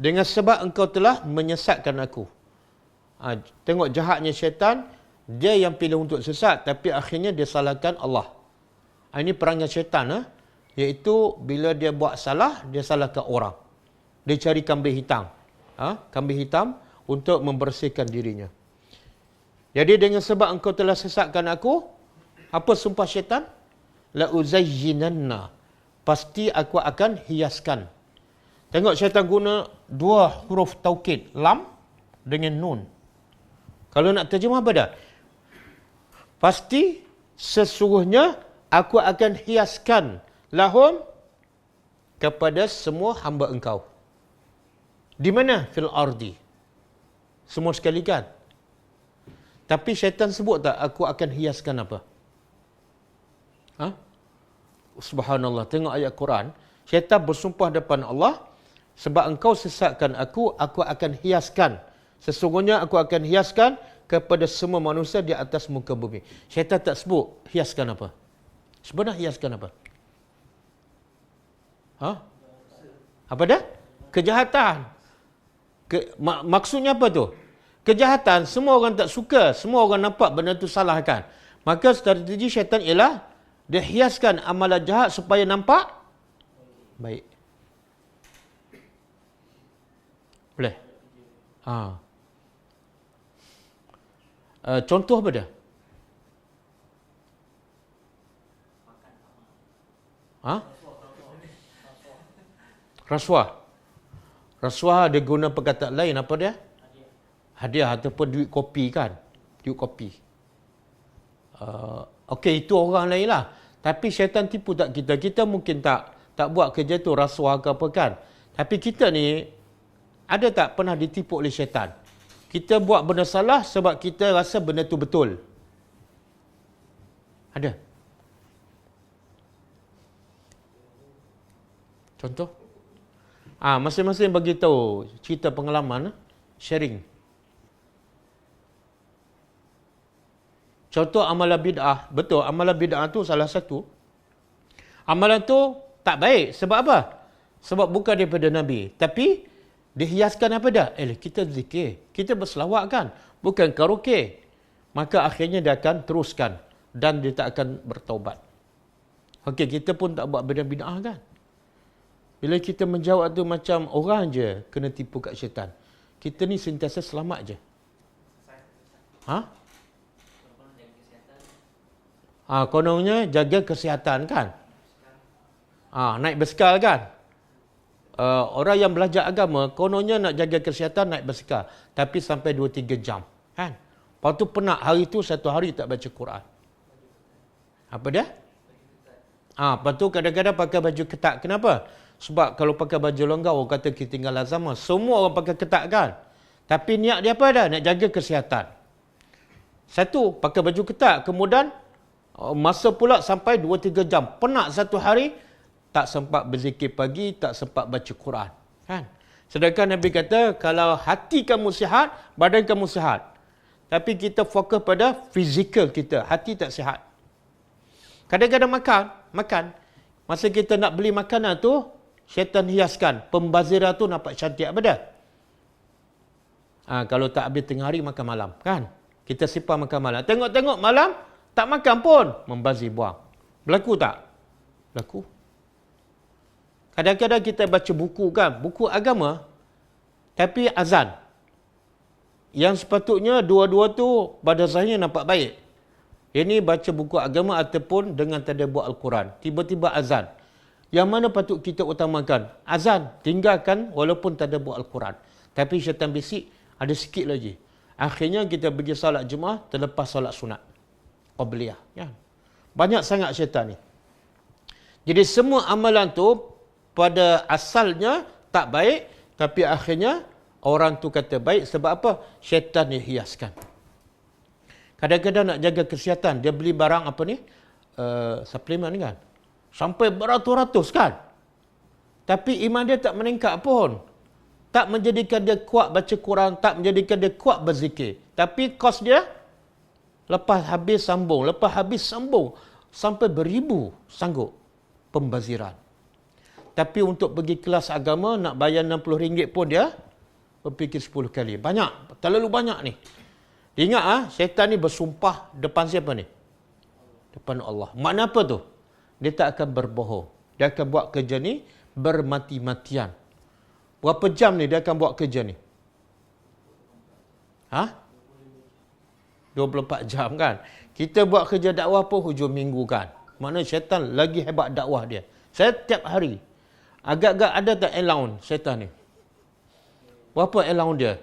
dengan sebab engkau telah menyesatkan aku. Tengok jahatnya syaitan, dia yang pilih untuk sesat, tapi akhirnya dia salahkan Allah. Ini perangai syaitan, iaitu bila dia buat salah, dia salahkan orang. Dia cari kambing hitam. Kambing hitam untuk membersihkan dirinya. Jadi dengan sebab engkau telah sesatkan aku, apa sumpah syaitan? La uzayyinanna. Pasti aku akan hiaskan. Tengok syaitan guna dua huruf taukid, lam dengan nun. Kalau nak terjemah apa dah? Pasti sesungguhnya aku akan hiaskan lahum kepada semua hamba engkau. Di mana? Fil ardi. Semua sekali kan? Tapi syaitan sebut tak aku akan hiaskan apa? Subhanallah. Tengok ayat Quran. Syaitan bersumpah depan Allah, sebab engkau sesatkan aku akan hiaskan. Sesungguhnya aku akan hiaskan kepada semua manusia di atas muka bumi. Syaitan tak sebut hiaskan apa. Sebenarnya hiaskan apa? Apa dah? Kejahatan. Maksudnya apa tu? Kejahatan, semua orang tak suka, semua orang nampak benda tu salah kan. Maka strategi syaitan ialah dia hiaskan amalan jahat supaya nampak baik. Boleh? Contoh apa dia? Rasuah. Rasuah dia guna perkataan lain apa dia? Hadiah ataupun duit kopi kan? Duit kopi. Okey, itu orang lain lah. Tapi syaitan tipu tak kita? Kita mungkin tak buat kerja tu rasuah ke apa kan? Tapi kita ni ada tak pernah ditipu oleh syaitan? Kita buat benda salah sebab kita rasa benda tu betul. Ada? Contoh? Masing-masing bagi tahu cerita pengalaman, sharing. Contoh amalan bid'ah. Betul, amalan bid'ah tu salah satu. Amalan tu tak baik. Sebab apa? Sebab bukan daripada Nabi. Tapi dihiaskan apa dah? Kita zikir. Kita berselawat kan? Bukan karaoke. Maka akhirnya dia akan teruskan. Dan dia tak akan bertaubat. Okey, kita pun tak buat benda bid'ah kan? Bila kita menjawab tu macam orang je kena tipu kat syaitan. Kita ni sentiasa selamat je. Kononnya jaga kesihatan kan? Naik basikal kan? Orang yang belajar agama, kononnya nak jaga kesihatan naik basikal. Tapi sampai 2-3 jam. Kan? Lepas tu penat hari tu, satu hari tak baca Quran. Apa dia? Lepas tu kadang-kadang pakai baju ketat. Kenapa? Sebab kalau pakai baju longgar, orang kata kita tinggal zaman. Semua orang pakai ketat kan? Tapi niat dia apa dah? Nak jaga kesihatan. Satu, pakai baju ketat. Kemudian, masa pula sampai 2-3 jam. Penat satu hari, tak sempat berzikir pagi, tak sempat baca Quran. Kan? Sedangkan Nabi kata, kalau hati kamu sihat, badan kamu sihat. Tapi kita fokus pada fizikal kita. Hati tak sihat. Kadang-kadang makan. Masa kita nak beli makanan tu, syaitan hiaskan. Pembaziran tu nampak cantik apa dah? Kalau tak habis tengah hari, makan malam. Kan? Kita simpan makan malam. Tengok-tengok malam, tak makan pun. Membazir buang. Berlaku tak? Berlaku. Kadang-kadang kita baca buku kan, buku agama, tapi azan. Yang sepatutnya dua-dua tu pada zahirnya nampak baik. Ini baca buku agama ataupun dengan tadabbur Al-Quran. Tiba-tiba azan. Yang mana patut kita utamakan? Azan, tinggalkan walaupun tadabbur Al-Quran. Tapi syaitan bisik, ada sikit lagi. Akhirnya kita pergi salat Jumaat terlepas salat sunat. qabliyah. Ya. Banyak sangat syaitan ni. Jadi semua amalan tu pada asalnya tak baik, tapi akhirnya orang tu kata baik sebab apa? Syaitan dia hiaskan. Kadang-kadang nak jaga kesihatan, dia beli barang apa ni? Suplemen kan? Sampai beratus-ratus kan? Tapi iman dia tak meningkat pun. Tak menjadikan dia kuat baca Quran, tak menjadikan dia kuat berzikir. Tapi kos dia, lepas habis sambung, sampai beribu sanggup pembaziran. Tapi untuk pergi kelas agama, nak bayar RM60 pun dia berfikir 10 kali. Banyak, terlalu banyak ni. Ingat syaitan ni bersumpah depan siapa ni? Depan Allah. Makna apa tu? Dia tak akan berbohong. Dia akan buat kerja ni bermati-matian. Berapa jam ni dia akan buat kerja ni? 24 jam kan? Kita buat kerja dakwah pun hujung minggu kan? Maknanya syaitan lagi hebat dakwah dia. Setiap hari. Agak-agak ada tak allowance syaitan ni? Berapa allowance dia?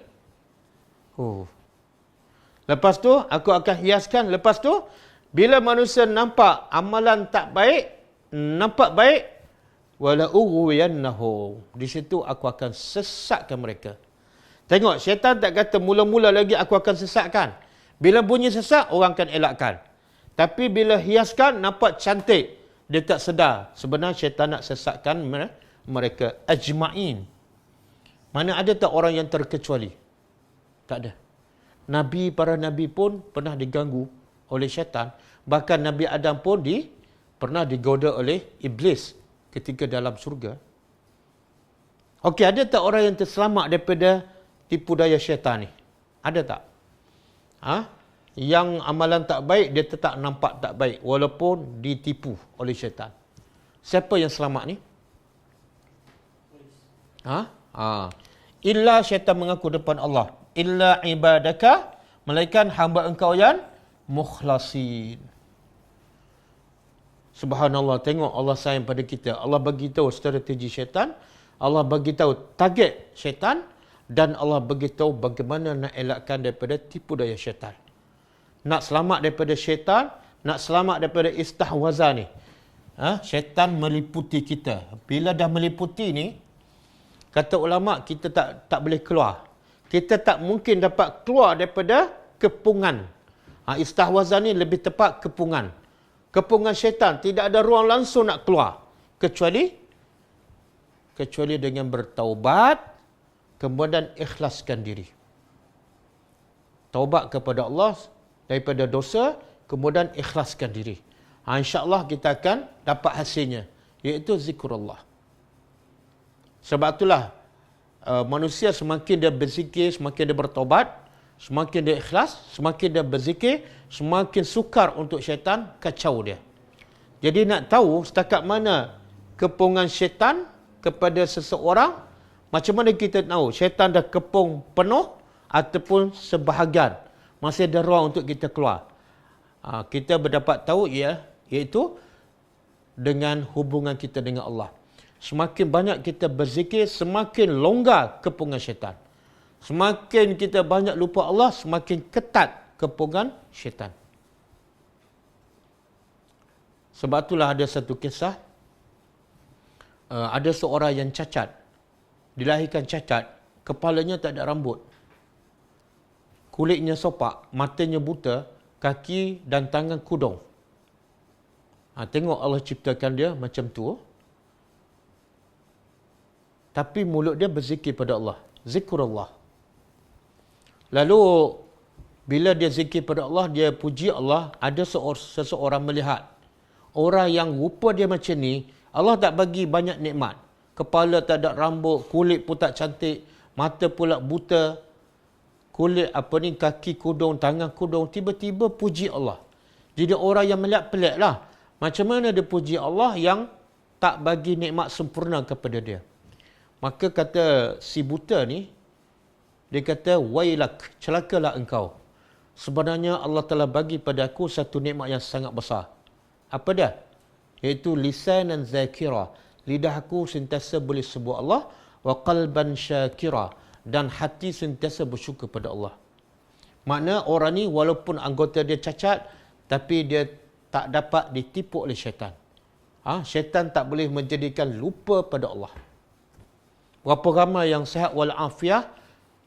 Lepas tu, aku akan hiaskan. Lepas tu, bila manusia nampak amalan tak baik, nampak baik, wala ughwiyannahu. Di situ aku akan sesatkan mereka. Tengok, syaitan tak kata mula-mula lagi aku akan sesatkan. Bila bunyi sesat, orang akan elakkan. Tapi bila hiaskan, nampak cantik. Dia tak sedar. Sebenarnya syaitan nak sesatkan mereka. Ajma'in. Mana ada tak orang yang terkecuali? Tak ada. Nabi, para Nabi pun pernah diganggu oleh syaitan. Bahkan Nabi Adam pun pernah digoda oleh Iblis ketika dalam surga. Okey, ada tak orang yang terselamat daripada tipu daya syaitan ni? Ada tak? Yang amalan tak baik, dia tetap nampak tak baik walaupun ditipu oleh syaitan. Siapa yang selamat ni? Illa syaitan mengaku depan Allah. Illa ibadaka, melainkan hamba engkau yang mukhlasin. Subhanallah, tengok Allah sayang pada kita. Allah bagi tahu strategi syaitan, Allah bagi tahu target syaitan, dan Allah bagi tahu bagaimana nak elakkan daripada tipu daya syaitan. Nak selamat daripada syaitan, nak selamat daripada istahwazah ni. Syaitan meliputi kita. Bila dah meliputi ni, kata ulama, kita tak boleh keluar. Kita tak mungkin dapat keluar daripada kepungan. Istahwazah ni lebih tepat kepungan. Kepungan syaitan. Tidak ada ruang langsung nak keluar. Kecuali dengan bertaubat, kemudian ikhlaskan diri. Taubat kepada Allah daripada dosa, kemudian ikhlaskan diri. InsyaAllah kita akan dapat hasilnya, iaitu zikrullah. Sebab itulah manusia semakin dia berzikir, semakin dia bertaubat, semakin dia ikhlas, semakin dia berzikir, semakin sukar untuk syaitan kacau dia. Jadi nak tahu setakat mana kepungan syaitan kepada seseorang, macam mana kita tahu syaitan dah kepung penuh ataupun sebahagian, masih ada ruang untuk kita keluar. Kita berdapat tahu iaitu dengan hubungan kita dengan Allah. Semakin banyak kita berzikir, semakin longgar kepungan syaitan. Semakin kita banyak lupa Allah, semakin ketat kepungan syaitan. Sebab itulah ada satu kisah, ada seorang yang cacat. Dilahirkan cacat, kepalanya tak ada rambut. Kulitnya sopak, matanya buta, kaki dan tangan kudung. Tengok Allah ciptakan dia macam tu. Tapi mulut dia berzikir pada Allah. Zikrullah. Lalu, bila dia zikir pada Allah, dia puji Allah, ada seseorang melihat. Orang yang rupa dia macam ni, Allah tak bagi banyak nikmat. Kepala tak ada rambut, kulit pun tak cantik, mata pula buta, kulit kaki kudung, tangan kudung, tiba-tiba puji Allah. Jadi orang yang melihat pelik lah. Macam mana dia puji Allah yang tak bagi nikmat sempurna kepada dia. Maka kata si buta ni, dia kata, wailak, celakalah engkau. Sebenarnya Allah telah bagi pada aku satu nikmat yang sangat besar. Apa dia? Iaitu lisanan zakira. Lidah aku sentiasa boleh sebut Allah. Wa qalban syakira. Dan hati sentiasa bersyukur pada Allah. Makna orang ni walaupun anggota dia cacat, tapi dia tak dapat ditipu oleh syaitan. Syaitan tak boleh menjadikan lupa pada Allah. Berapa ramai yang sihat walafiat,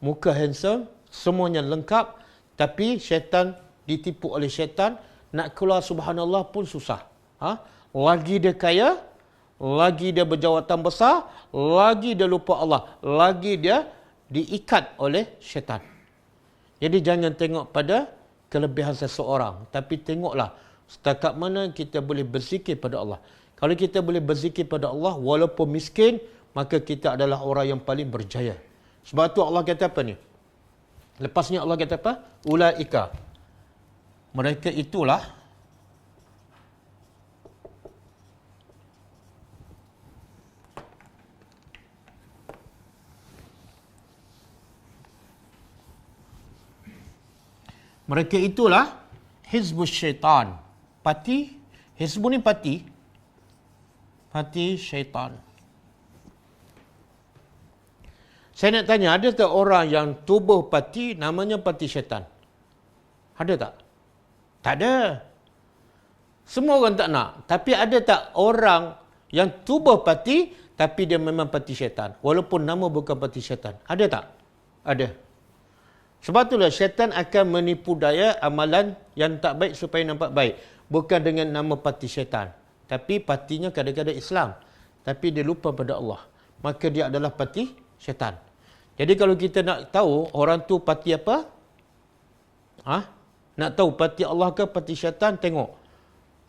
muka handsome, semuanya lengkap, tapi syaitan ditipu oleh syaitan, nak keluar subhanallah pun susah. Lagi dia kaya, lagi dia berjawatan besar, lagi dia lupa Allah, lagi dia diikat oleh syaitan. Jadi jangan tengok pada kelebihan seseorang, tapi tengoklah setakat mana kita boleh berzikir pada Allah. Kalau kita boleh berzikir pada Allah walaupun miskin, maka kita adalah orang yang paling berjaya. Sebab tu Allah kata apa ni? Lepasnya Allah kata apa? Ulaika. Mereka itulah Hizbus Syaitan. Parti, Hizbu ni parti syaitan. Saya nak tanya, ada tak orang yang tubuh parti namanya parti syaitan? Ada tak? Tak ada. Semua orang tak nak. Tapi ada tak orang yang tubuh parti tapi dia memang parti syaitan? Walaupun nama bukan parti syaitan. Ada tak? Ada. Sebab itulah syaitan akan menipu daya amalan yang tak baik supaya nampak baik. Bukan dengan nama parti syaitan. Tapi partinya kadang-kadang Islam. Tapi dia lupa pada Allah. Maka dia adalah parti syaitan. Jadi kalau kita nak tahu orang tu parti apa? Nak tahu parti Allah ke parti syaitan? Tengok.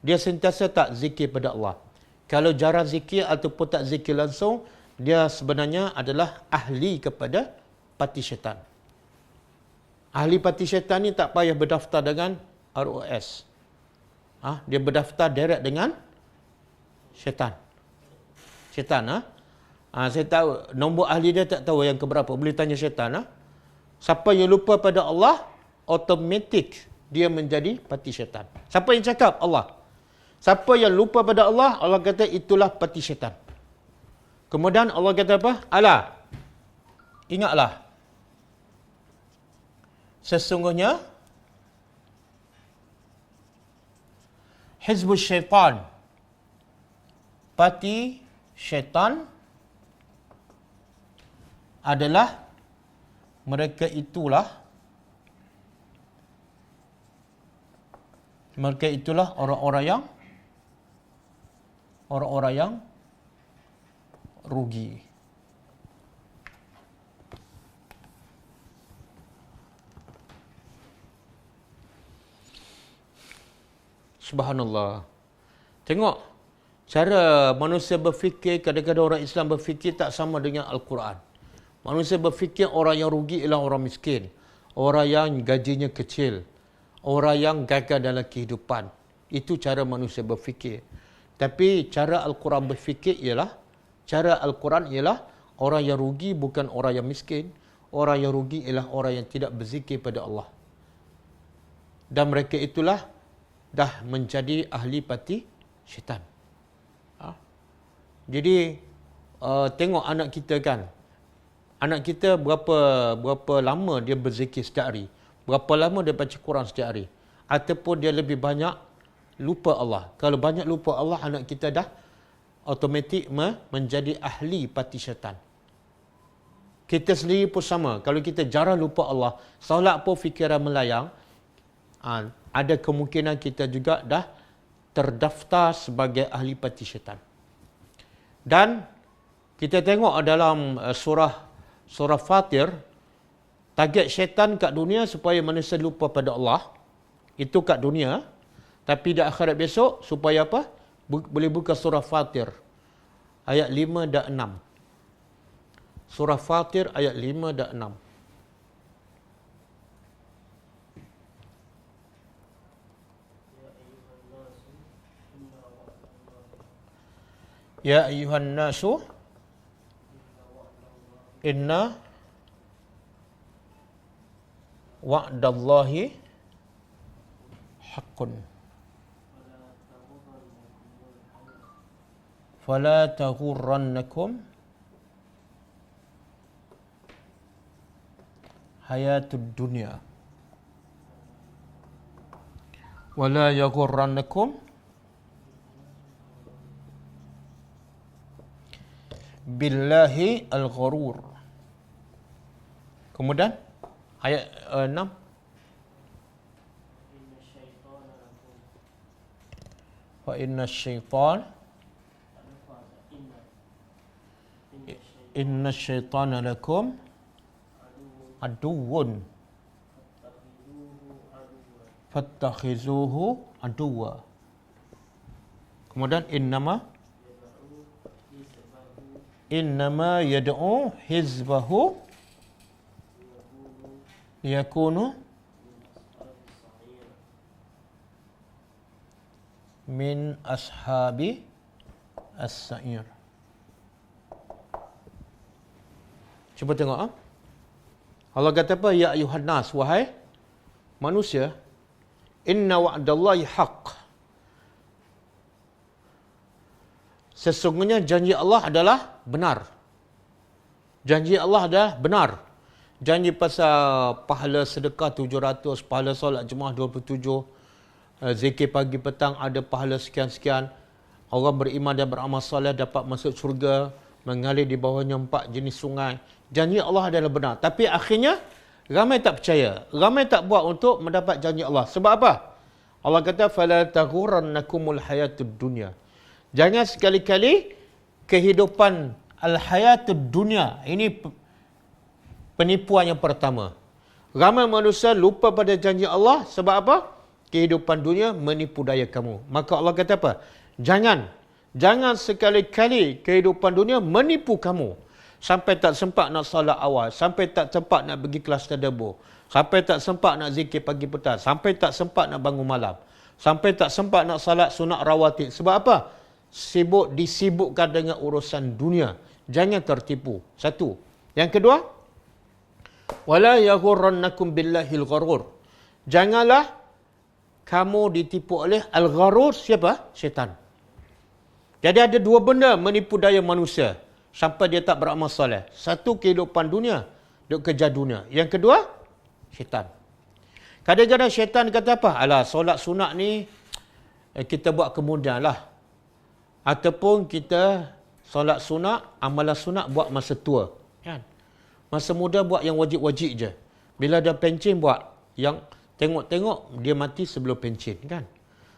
Dia sentiasa tak zikir pada Allah. Kalau jarang zikir ataupun tak zikir langsung, dia sebenarnya adalah ahli kepada parti syaitan. Ahli parti syaitan ni tak payah berdaftar dengan ROS. Dia berdaftar direct dengan syaitan. Saya tahu nombor ahli dia, tak tahu yang keberapa. Boleh tanya syaitan. Siapa yang lupa pada Allah, automatik dia menjadi parti syaitan. Siapa yang cakap? Allah. Siapa yang lupa pada Allah, Allah kata itulah parti syaitan. Kemudian Allah kata apa? Ala, ingatlah, sesungguhnya Hizbus Syaitan, parti syaitan adalah mereka itulah orang-orang yang rugi. Subhanallah. Tengok cara manusia berfikir, kadang-kadang orang Islam berfikir tak sama dengan Al-Quran. Manusia berfikir orang yang rugi ialah orang miskin, orang yang gajinya kecil, orang yang gagal dalam kehidupan. Itu cara manusia berfikir. Tapi cara Al-Quran berfikir ialah, orang yang rugi bukan orang yang miskin. Orang yang rugi ialah orang yang tidak berzikir pada Allah. Dan mereka itulah dah menjadi ahli parti syaitan. Jadi tengok anak kita kan. Anak kita berapa lama dia berzikir setiap hari? Berapa lama dia baca Quran setiap hari? Ataupun dia lebih banyak lupa Allah? Kalau banyak lupa Allah, anak kita dah automatik menjadi ahli parti syaitan. Kita sendiri pun sama. Kalau kita jarang lupa Allah, solat pun fikiran melayang, ada kemungkinan kita juga dah terdaftar sebagai ahli parti syaitan. Dan kita tengok dalam surah Fatir, target syaitan kat dunia supaya manusia lupa pada Allah. Itu kat dunia. Tapi di akhirat besok supaya apa? Boleh buka surah Fatir ayat 5 dan 6. Surah Fatir ayat 5 dan 6. Ya ayuhan nasu inna wa'dallahi haqqun fala taghurrannakum hayatud dunya Wala yaghurrannakum billahi al-gharur. Kemudian ayat 6. Fa inna syaitana lakum aduwwun fattakhizuhu aduwwa. Kemudian innama yad'u hizbahu yakunu min ashabi as-sa'ir. Cuba tengok. Allah kata apa? Ya ayuhan nas, wahai manusia, inna wa'dallahi haqq. Sesungguhnya janji Allah adalah benar. Janji Allah adalah benar. Janji pasal pahala sedekah 700, pahala solat Jumaat 27, zikir pagi petang ada pahala sekian-sekian. Orang beriman dan beramal soleh dapat masuk syurga, mengalir di bawahnya 4 jenis sungai. Janji Allah adalah benar. Tapi akhirnya ramai tak percaya. Ramai tak buat untuk mendapat janji Allah. Sebab apa? Allah kata fala taghurannakumul hayatud dunya. Jangan sekali-kali kehidupan al-hayatud dunya. Ini penipuan yang pertama. Ramai manusia lupa pada janji Allah. Sebab apa? Kehidupan dunia menipu daya kamu. Maka Allah kata apa? Jangan sekali-kali kehidupan dunia menipu kamu. Sampai tak sempat nak salat awal. Sampai tak sempat nak pergi kelas tadabbur. Sampai tak sempat nak zikir pagi petang. Sampai tak sempat nak bangun malam. Sampai tak sempat nak salat sunat rawatib. Sebab apa? Disibukkan dengan urusan dunia. Jangan tertipu. Satu. Yang kedua, wala yaghurrannakum billahil gharur. Janganlah kamu ditipu oleh al-gharur. Siapa? Syaitan. Jadi ada dua benda menipu daya manusia sampai dia tak beramal soleh. Satu, kehidupan dunia, duk kejar dunia. Yang kedua, syaitan. Kadang-kadang syaitan kata apa? Alah, solat sunat ni kita buat kemudian lah. Ataupun kita solat sunat, amalan sunat buat masa tua. Kan? Masa muda buat yang wajib-wajib je. Bila dah pencen buat yang tengok-tengok dia mati sebelum pencen. Kan?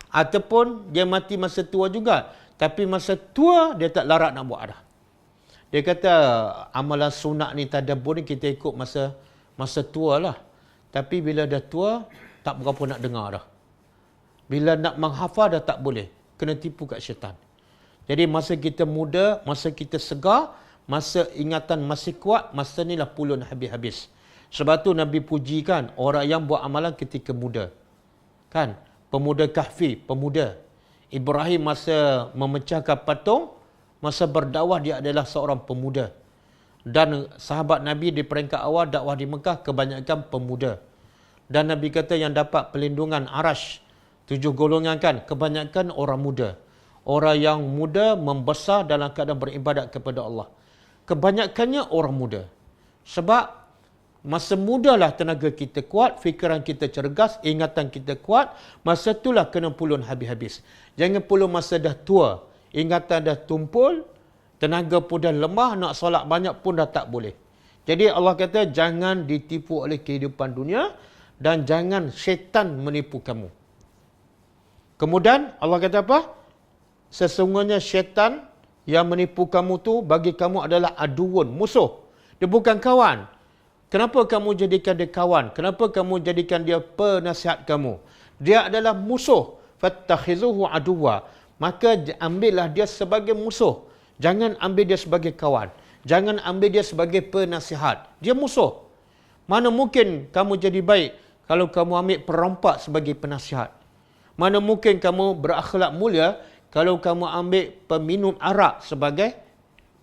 Ataupun dia mati masa tua juga. Tapi masa tua dia tak larat nak buat dah. Dia kata amalan sunat ni tadabbur ni kita ikut masa tua lah. Tapi bila dah tua tak berapa nak dengar dah. Bila nak menghafal dah tak boleh. Kena tipu kat syaitan. Jadi masa kita muda, masa kita segar, masa ingatan masih kuat, masa ni lah pulun habis-habis. Sebab tu Nabi puji kan orang yang buat amalan ketika muda. Kan? Pemuda Kahfi, pemuda. Ibrahim masa memecahkan patung, masa berdakwah dia adalah seorang pemuda. Dan sahabat Nabi di peringkat awal dakwah di Mekah kebanyakan pemuda. Dan Nabi kata yang dapat pelindungan Arash, 7 golongan kan, kebanyakan orang muda. Orang yang muda membesar dalam keadaan beribadat kepada Allah. Kebanyakannya orang muda. Sebab masa mudalah tenaga kita kuat, fikiran kita cergas, ingatan kita kuat. Masa itulah kena pulun habis-habis. Jangan pulun masa dah tua, ingatan dah tumpul, tenaga pun dah lemah, nak solat banyak pun dah tak boleh. Jadi Allah kata jangan ditipu oleh kehidupan dunia dan jangan syaitan menipu kamu. Kemudian Allah kata apa? Sesungguhnya syaitan yang menipu kamu tu bagi kamu adalah aduun, musuh. Dia bukan kawan. Kenapa kamu jadikan dia kawan? Kenapa kamu jadikan dia penasihat kamu? Dia adalah musuh. Fattakhizuhu aduwa. Maka ambillah dia sebagai musuh. Jangan ambil dia sebagai kawan. Jangan ambil dia sebagai penasihat. Dia musuh. Mana mungkin kamu jadi baik kalau kamu ambil perompak sebagai penasihat? Mana mungkin kamu berakhlak mulia kalau kamu ambil peminum arak sebagai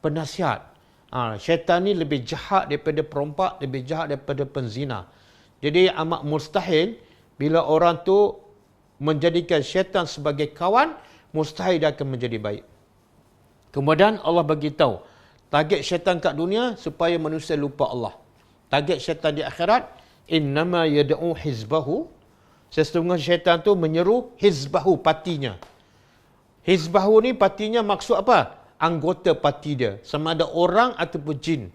penasihat? Syaitan ni lebih jahat daripada perompak, lebih jahat daripada penzina. Jadi amat mustahil bila orang tu menjadikan syaitan sebagai kawan, mustahil dia akan menjadi baik. Kemudian Allah bagi tahu target syaitan kat dunia supaya manusia lupa Allah. Target syaitan di akhirat, innama yad'u hizbahu, Sesungguhnya syaitan tu menyeru hizbahu, partinya. Hizbahu ni partinya maksud apa? Anggota parti dia. Sama ada orang ataupun jin.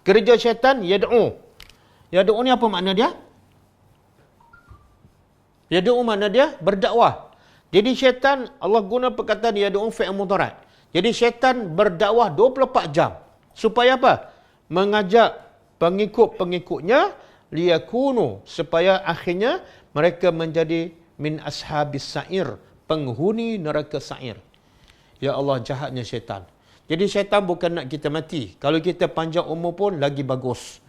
Kerja syaitan, yad'u. Yad'u ni apa makna dia? Yad'u makna dia berdakwah. Jadi syaitan, Allah guna perkataan yad'u fi'il mudhari'. Jadi syaitan berdakwah 24 jam. Supaya apa? Mengajak pengikut-pengikutnya liyakunu, supaya akhirnya mereka menjadi min ashabis sa'ir, penghuni neraka sa'ir. Ya Allah, jahatnya syaitan. Jadi syaitan bukan nak kita mati. Kalau kita panjang umur pun lagi bagus.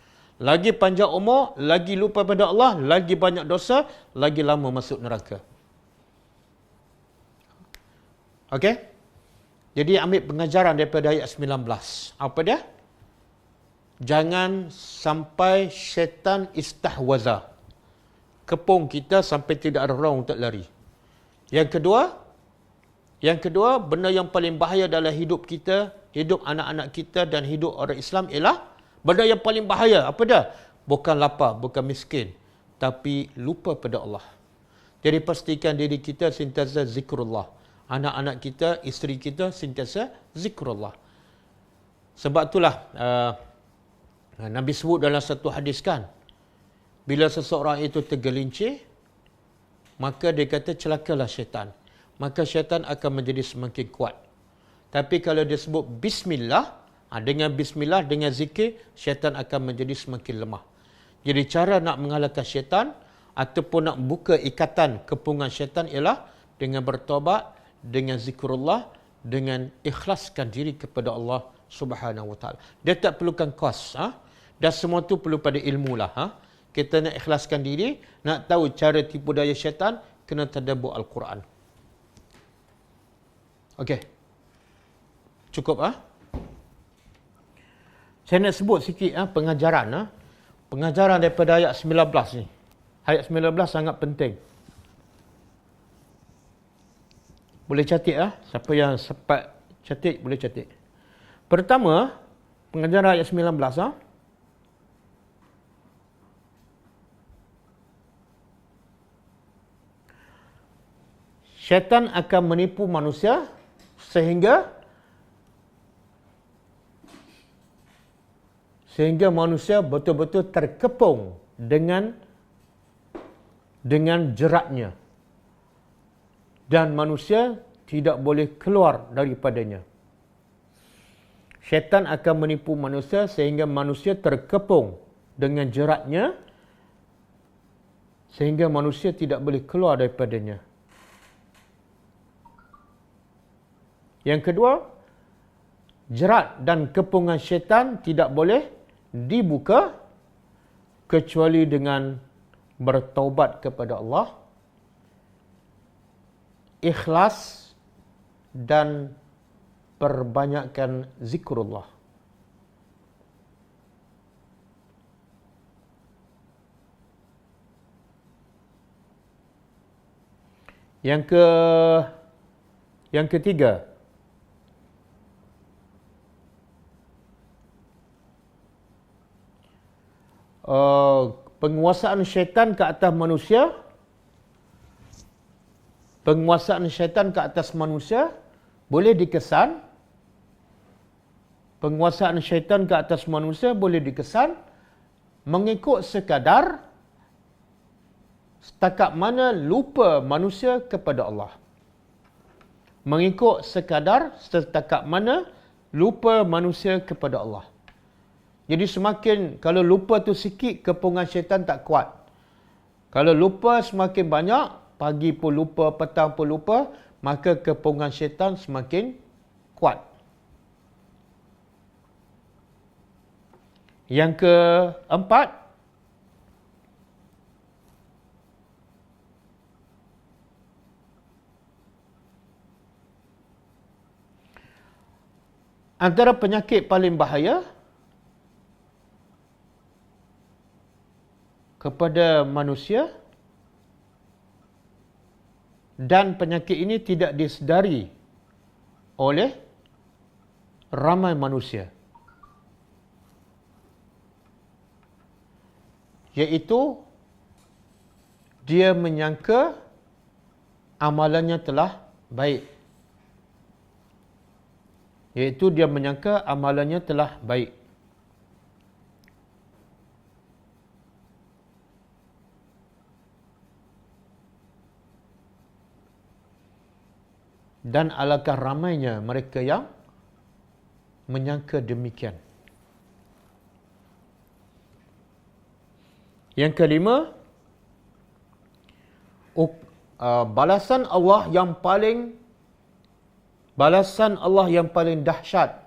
Lagi panjang umur, lagi lupa pada Allah, lagi banyak dosa, lagi lama masuk neraka. Okey? Jadi ambil pengajaran daripada ayat 19. Apa dia? Jangan sampai syaitan istahwaza, kepung kita sampai tidak ada ruang untuk lari. Yang kedua, benda yang paling bahaya dalam hidup kita, hidup anak-anak kita dan hidup orang Islam ialah benda yang paling bahaya. Apa dia? Bukan lapar, bukan miskin, tapi lupa pada Allah. Jadi pastikan diri kita sentiasa zikrullah. Anak-anak kita, isteri kita sentiasa zikrullah. Sebab itulah Nabi sebut dalam satu hadis kan, bila seseorang itu tergelincir, maka dia kata celakalah syaitan. Maka syaitan akan menjadi semakin kuat. Tapi kalau dia sebut bismillah, dengan bismillah, dengan zikir, syaitan akan menjadi semakin lemah. Jadi cara nak mengalahkan syaitan ataupun nak buka ikatan kepungan syaitan ialah dengan bertaubat, dengan zikrullah, dengan ikhlaskan diri kepada Allah Subhanahu Wa Taala. Dia tak perlukan kos, dan semua tu perlu pada ilmu lah. Kita nak ikhlaskan diri, nak tahu cara tipu daya syaitan, kena tadabbur Al-Quran. Okey. Cukup Saya nak sebut sikit pengajaran. Pengajaran daripada ayat 19 ni. Ayat 19 sangat penting. Boleh catik siapa yang sempat catik boleh catik. Pertama, pengajaran ayat 19 syaitan akan menipu manusia sehingga manusia betul-betul terkepung dengan jeratnya. Dan manusia tidak boleh keluar daripadanya. Syaitan akan menipu manusia sehingga manusia terkepung dengan jeratnya, sehingga manusia tidak boleh keluar daripadanya. Yang kedua, jerat dan kepungan syaitan tidak boleh dibuka kecuali dengan bertaubat kepada Allah, ikhlas dan perbanyakkan zikrullah. Yang ketiga, penguasaan syaitan ke atas manusia. Penguasaan syaitan ke atas manusia boleh dikesan. Penguasaan syaitan ke atas manusia boleh dikesan mengikut sekadar setakat mana lupa manusia kepada Allah. Mengikut sekadar setakat mana lupa manusia kepada Allah. Jadi semakin, kalau lupa tu sikit, kepungan syaitan tak kuat. Kalau lupa semakin banyak, pagi pun lupa, petang pun lupa, maka kepungan syaitan semakin kuat. Yang keempat, antara penyakit paling bahaya kepada manusia, dan penyakit ini tidak disedari oleh ramai manusia, iaitu dia menyangka amalannya telah baik. Iaitu dia menyangka amalannya telah baik. Dan alangkah ramainya mereka yang menyangka demikian. Yang kelima, balasan Allah yang paling dahsyat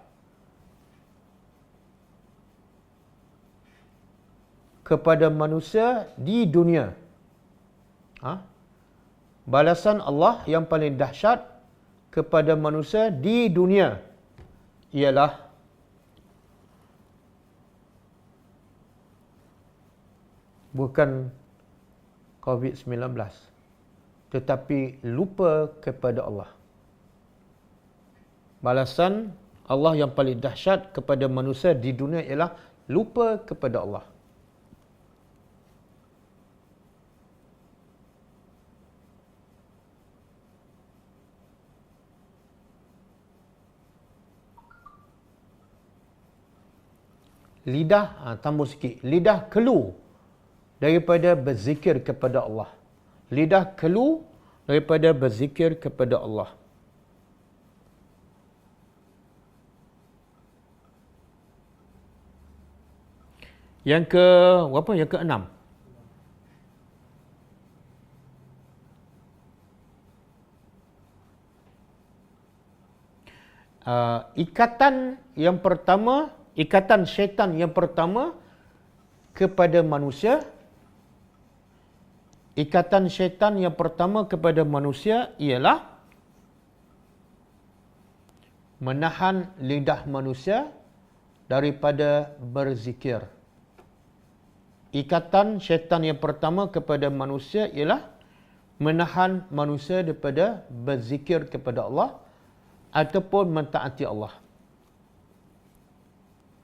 kepada manusia di dunia. Balasan Allah yang paling dahsyat kepada manusia di dunia ialah bukan COVID-19, tetapi lupa kepada Allah. Balasan Allah yang paling dahsyat kepada manusia di dunia ialah lupa kepada Allah. Lidah, tambah sikit, lidah keluh daripada berzikir kepada Allah. Lidah keluh daripada berzikir kepada Allah. Yang berapa? Yang keenam. Ikatan syaitan yang pertama kepada manusia. Ikatan syaitan yang pertama kepada manusia ialah menahan lidah manusia daripada berzikir. Ikatan syaitan yang pertama kepada manusia ialah menahan manusia daripada berzikir kepada Allah ataupun mentaati Allah.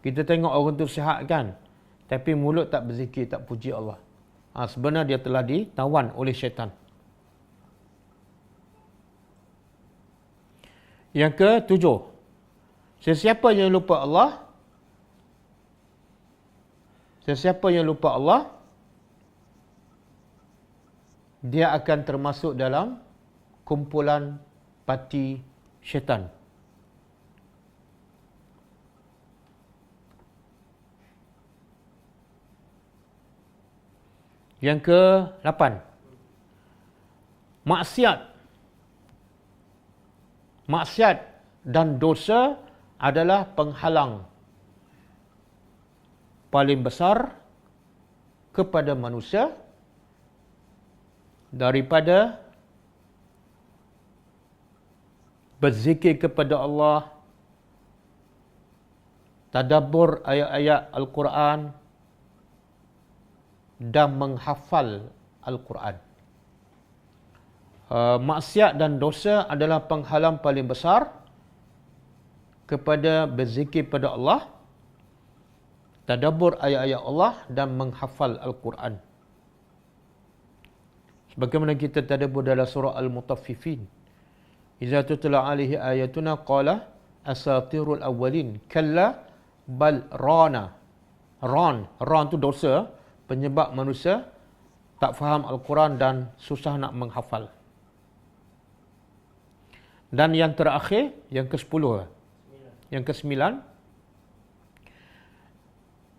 Kita tengok orang tu sihat kan, tapi mulut tak berzikir, tak puji Allah. Sebenarnya dia telah ditawan oleh syaitan. Yang ketujuh, sesiapa yang lupa Allah, dia akan termasuk dalam kumpulan parti syaitan. Yang ke-8, maksiat dan dosa adalah penghalang paling besar kepada manusia daripada berzikir kepada Allah, tadabbur ayat-ayat Al-Quran dan menghafal Al-Quran. Maksiat dan dosa adalah penghalang paling besar kepada berzikir pada Allah, tadabbur ayat-ayat Allah dan menghafal Al-Quran. Sebagaimana kita tadabbur dalam surah Al-Mutaffifin. Iza tutla alaihi ayatuna qala asatirul awwalin kalla bal rana. Ran tu dosa, penyebab manusia tak faham Al-Quran dan susah nak menghafal. Dan yang terakhir, yang ke-10, yang ke-9,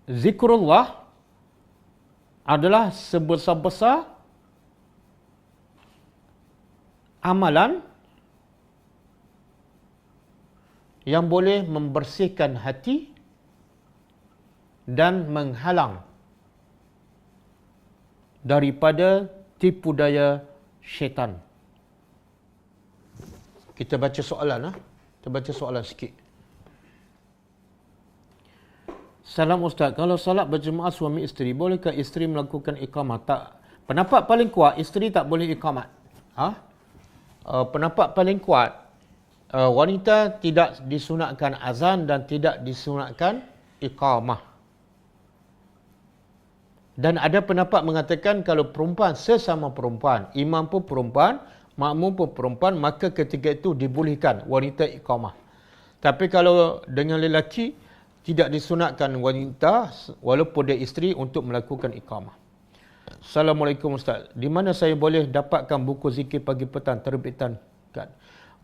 zikrullah adalah sebesar-besar amalan yang boleh membersihkan hati dan menghalang daripada tipu daya syaitan. Kita baca soalan. Kita baca soalan sikit. Salam Ustaz, kalau salat berjemaah suami isteri, bolehkah isteri melakukan iqamah? Tak. Pendapat paling kuat, isteri tak boleh iqamat. Pendapat paling kuat, wanita tidak disunatkan azan dan tidak disunatkan iqamah. Dan ada pendapat mengatakan kalau perempuan sesama perempuan, imam pun perempuan, makmum pun perempuan, maka ketika itu dibolehkan wanita iqamah. Tapi kalau dengan lelaki, tidak disunatkan wanita walaupun dia isteri untuk melakukan iqamah. Assalamualaikum Ustaz. Di mana saya boleh dapatkan buku zikir pagi petang terbitan?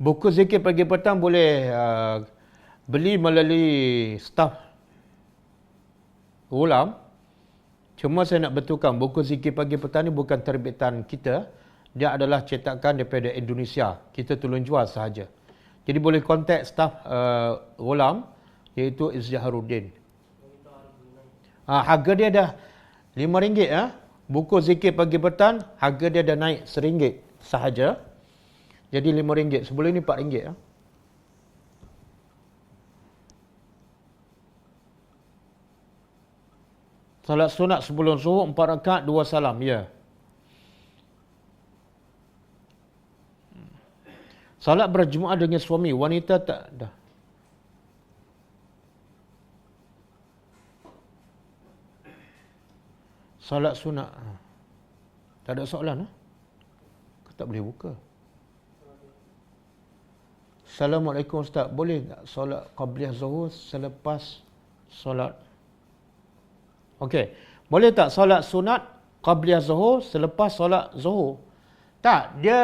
Buku zikir pagi petang boleh beli melalui staf ulam. Cuma saya nak betulkan, buku zikir pagi petang ni bukan terbitan kita. Dia adalah cetakan daripada Indonesia. Kita tolong jual sahaja. Jadi boleh kontak staf ulam, iaitu Izzaharuddin. Harga dia dah RM5 ya. Buku zikir pagi petang, harga dia dah naik RM1 sahaja. Jadi RM5. Sebelum ni RM4 ya. Salat sunat sebelum zuhur 4 rakaat 2 salam. Ya. Salat berjemaah dengan suami, wanita tak dah. Salat sunat. Tak ada soalan. Kau tak boleh buka. Assalamualaikum Ustaz. Boleh tak solat qabliyah zuhur selepas solat? Okey. Boleh tak solat sunat qabliyah zuhur selepas solat zuhur? Tak. Dia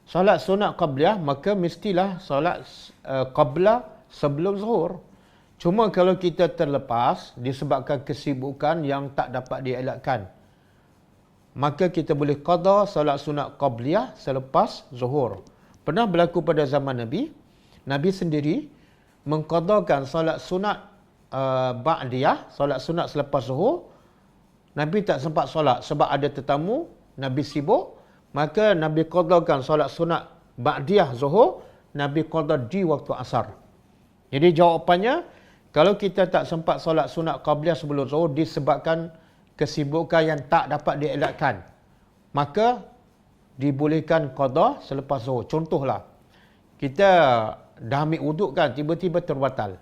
solat sunat qabliyah, maka mestilah solat qabla sebelum zuhur. Cuma kalau kita terlepas disebabkan kesibukan yang tak dapat dielakkan, maka kita boleh qada solat sunat qabliyah selepas zuhur. Pernah berlaku pada zaman Nabi. Nabi sendiri mengqadakan solat sunat ba'diyah, solat sunat selepas zuhur. Nabi tak sempat solat sebab ada tetamu, Nabi sibuk, maka Nabi qadakan solat sunat ba'diyah zuhur, Nabi qada di waktu asar. Jadi jawapannya, kalau kita tak sempat solat sunat qabliyah sebelum zuhur disebabkan kesibukan yang tak dapat dielakkan, maka dibolehkan qada selepas zuhur. Contohlah, kita dah ambil wuduk kan, tiba-tiba terbatal.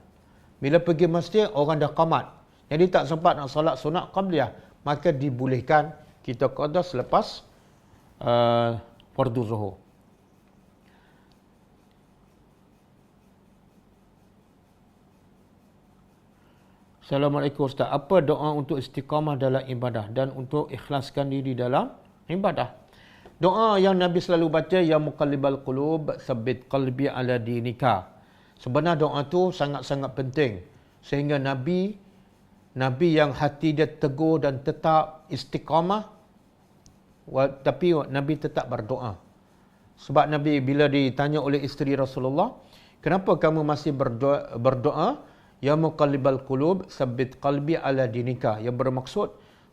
Bila pergi masjid, orang dah qamat. Jadi tak sempat nak solat sunat qabliyah, maka dibolehkan kita qada selepas fardu zuhur. Assalamualaikum Ustaz. Apa doa untuk istiqamah dalam ibadah dan untuk ikhlaskan diri dalam ibadah? Doa yang Nabi selalu baca, ya muqallibal qulub, tsabbit qalbi ala dinika. Sebenarnya doa tu sangat-sangat penting. Sehingga Nabi yang hati dia teguh dan tetap istiqamah, tapi Nabi tetap berdoa. Sebab Nabi bila ditanya oleh isteri Rasulullah, kenapa kamu masih berdoa? Ya muqallibal qulub, tsabbit qalbi ala dinika. Yang bermaksud,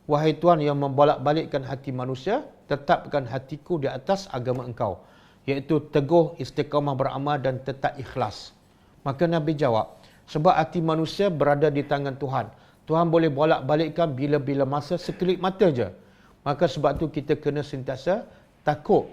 wahai Tuhan yang membolak-balikkan hati manusia, tetapkan hatiku di atas agama engkau. Iaitu teguh, istiqamah beramal dan tetap ikhlas. Maka Nabi jawab, sebab hati manusia berada di tangan Tuhan. Tuhan boleh bolak-balikkan bila-bila masa, sekelip mata je. Maka sebab tu kita kena sentiasa takut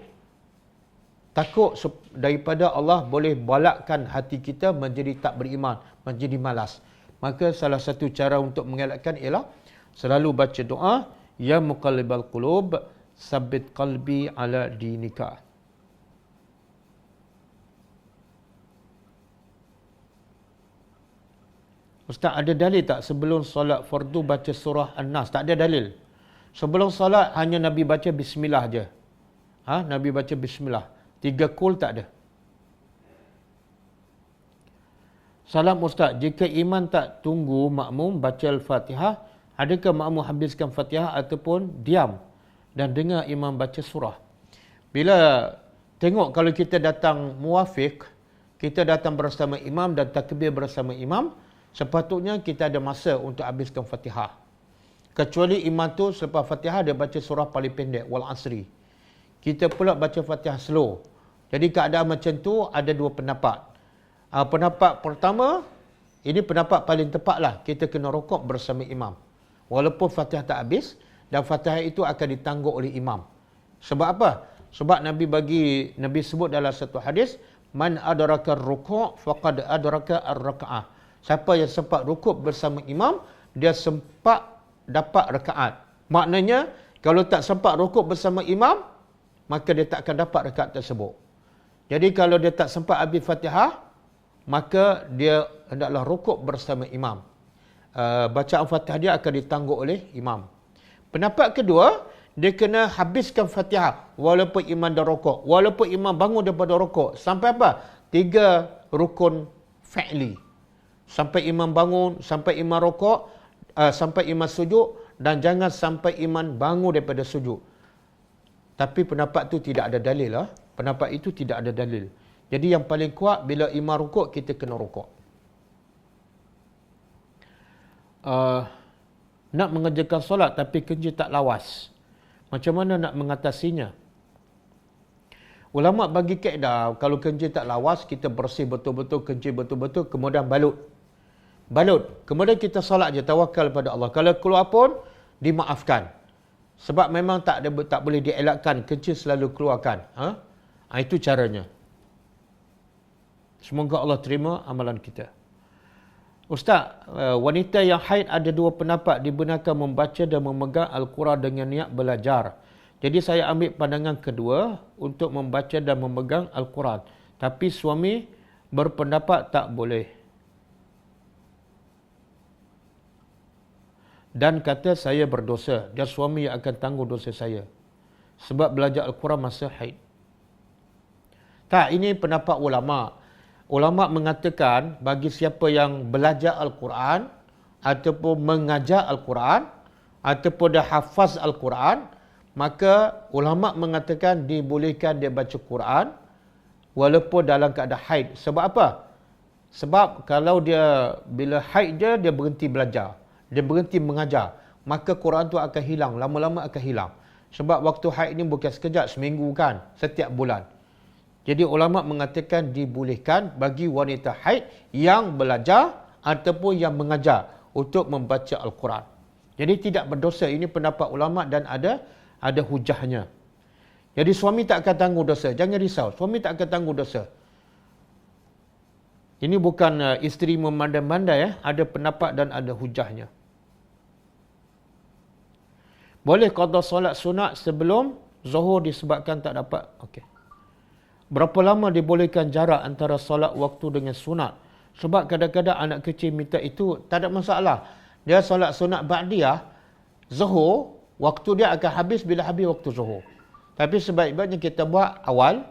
daripada Allah boleh balakkan hati kita menjadi tak beriman, menjadi malas. Maka salah satu cara untuk mengelakkan ialah selalu baca doa, ya muqallibal qulub, tsabbit qalbi ala dinika. Ustaz, ada dalil tak sebelum solat fardu baca surah An-Nas? Tak ada dalil. Sebelum solat hanya Nabi baca bismillah je. Nabi baca bismillah. 3 kul tak ada. Salam Ustaz, jika imam tak tunggu makmum baca Al-Fatihah, adakah makmum habiskan Fatihah ataupun diam dan dengar imam baca surah? Bila tengok kalau kita datang muwafiq, kita datang bersama imam dan takbir bersama imam, sepatutnya kita ada masa untuk habiskan Fatihah. Kecuali imam tu selepas Fatihah dia baca surah paling pendek, wal asri. Kita pula baca Fatihah slow. Jadi keadaan macam tu ada 2 pendapat. Pendapat pertama, ini pendapat paling tepatlah, kita kena rukuk bersama imam. Walaupun Fatihah tak habis, dan Fatihah itu akan ditangguh oleh imam. Sebab apa? Sebab Nabi sebut dalam satu hadis, man adraka ar-ruku' faqad adraka ar-raka'ah. Siapa yang sempat rukuk bersama imam, dia sempat dapat rakaat. Maknanya, kalau tak sempat rukuk bersama imam, maka dia tak akan dapat rakaat tersebut. Jadi kalau dia tak sempat habis Fatihah, maka dia hendaklah rukuk bersama imam. Bacaan Fatihah dia akan ditangguh oleh imam. Pendapat kedua, dia kena habiskan Fatihah walaupun imam dah rukuk. Walaupun imam bangun daripada rukuk. Sampai apa? 3 rukun fi'li. Sampai imam bangun, sampai imam rukuk, sampai imam sujud, dan jangan sampai imam bangun daripada sujud. Tapi pendapat itu tidak ada dalil lah. Pendapat itu tidak ada dalil. Jadi yang paling kuat, bila imam rukuk, kita kena rukuk. Nak mengerjakan solat tapi kencing tak lawas. Macam mana nak mengatasinya? Ulama bagi kaedah, kalau kencing tak lawas, kita bersih betul-betul, kencing betul-betul, kemudian balut. Kemudian kita solat je, tawakal pada Allah. Kalau keluar pun, dimaafkan. Sebab memang tak boleh dielakkan, kencing selalu keluarkan. Itu caranya. Semoga Allah terima amalan kita. Ustaz, wanita yang haid ada 2 pendapat, dibenarkan membaca dan memegang Al-Quran dengan niat belajar. Jadi saya ambil pandangan kedua untuk membaca dan memegang Al-Quran. Tapi suami berpendapat tak boleh. Dan kata saya berdosa dan suami yang akan tanggung dosa saya. Sebab belajar Al-Quran masa haid. Tak, ini pendapat ulama'. Ulama' mengatakan bagi siapa yang belajar Al-Quran ataupun mengajar Al-Quran ataupun dah hafaz Al-Quran, maka ulama' mengatakan dibolehkan dia baca Quran walaupun dalam keadaan haid. Sebab apa? Sebab kalau dia bila haid dia berhenti belajar, dia berhenti mengajar, maka Quran tu akan hilang, lama-lama akan hilang. Sebab waktu haid ni bukan sekejap, seminggu kan, setiap bulan. Jadi ulama' mengatakan dibolehkan bagi wanita haid yang belajar ataupun yang mengajar untuk membaca Al-Quran. Jadi tidak berdosa. Ini pendapat ulama' dan ada hujahnya. Jadi suami tak akan tanggung dosa. Jangan risau, suami tak akan tanggung dosa. Ini bukan isteri memandai-mandai, ada pendapat dan ada hujahnya. Boleh qada solat sunat sebelum zuhur disebabkan tak dapat. Okey. Berapa lama dibolehkan jarak antara solat waktu dengan sunat? Sebab kadang-kadang anak kecil minta itu, tak ada masalah. Dia solat sunat ba'diyah, zuhur, waktu dia akan habis bila habis waktu zuhur. Tapi sebaik-baiknya kita buat awal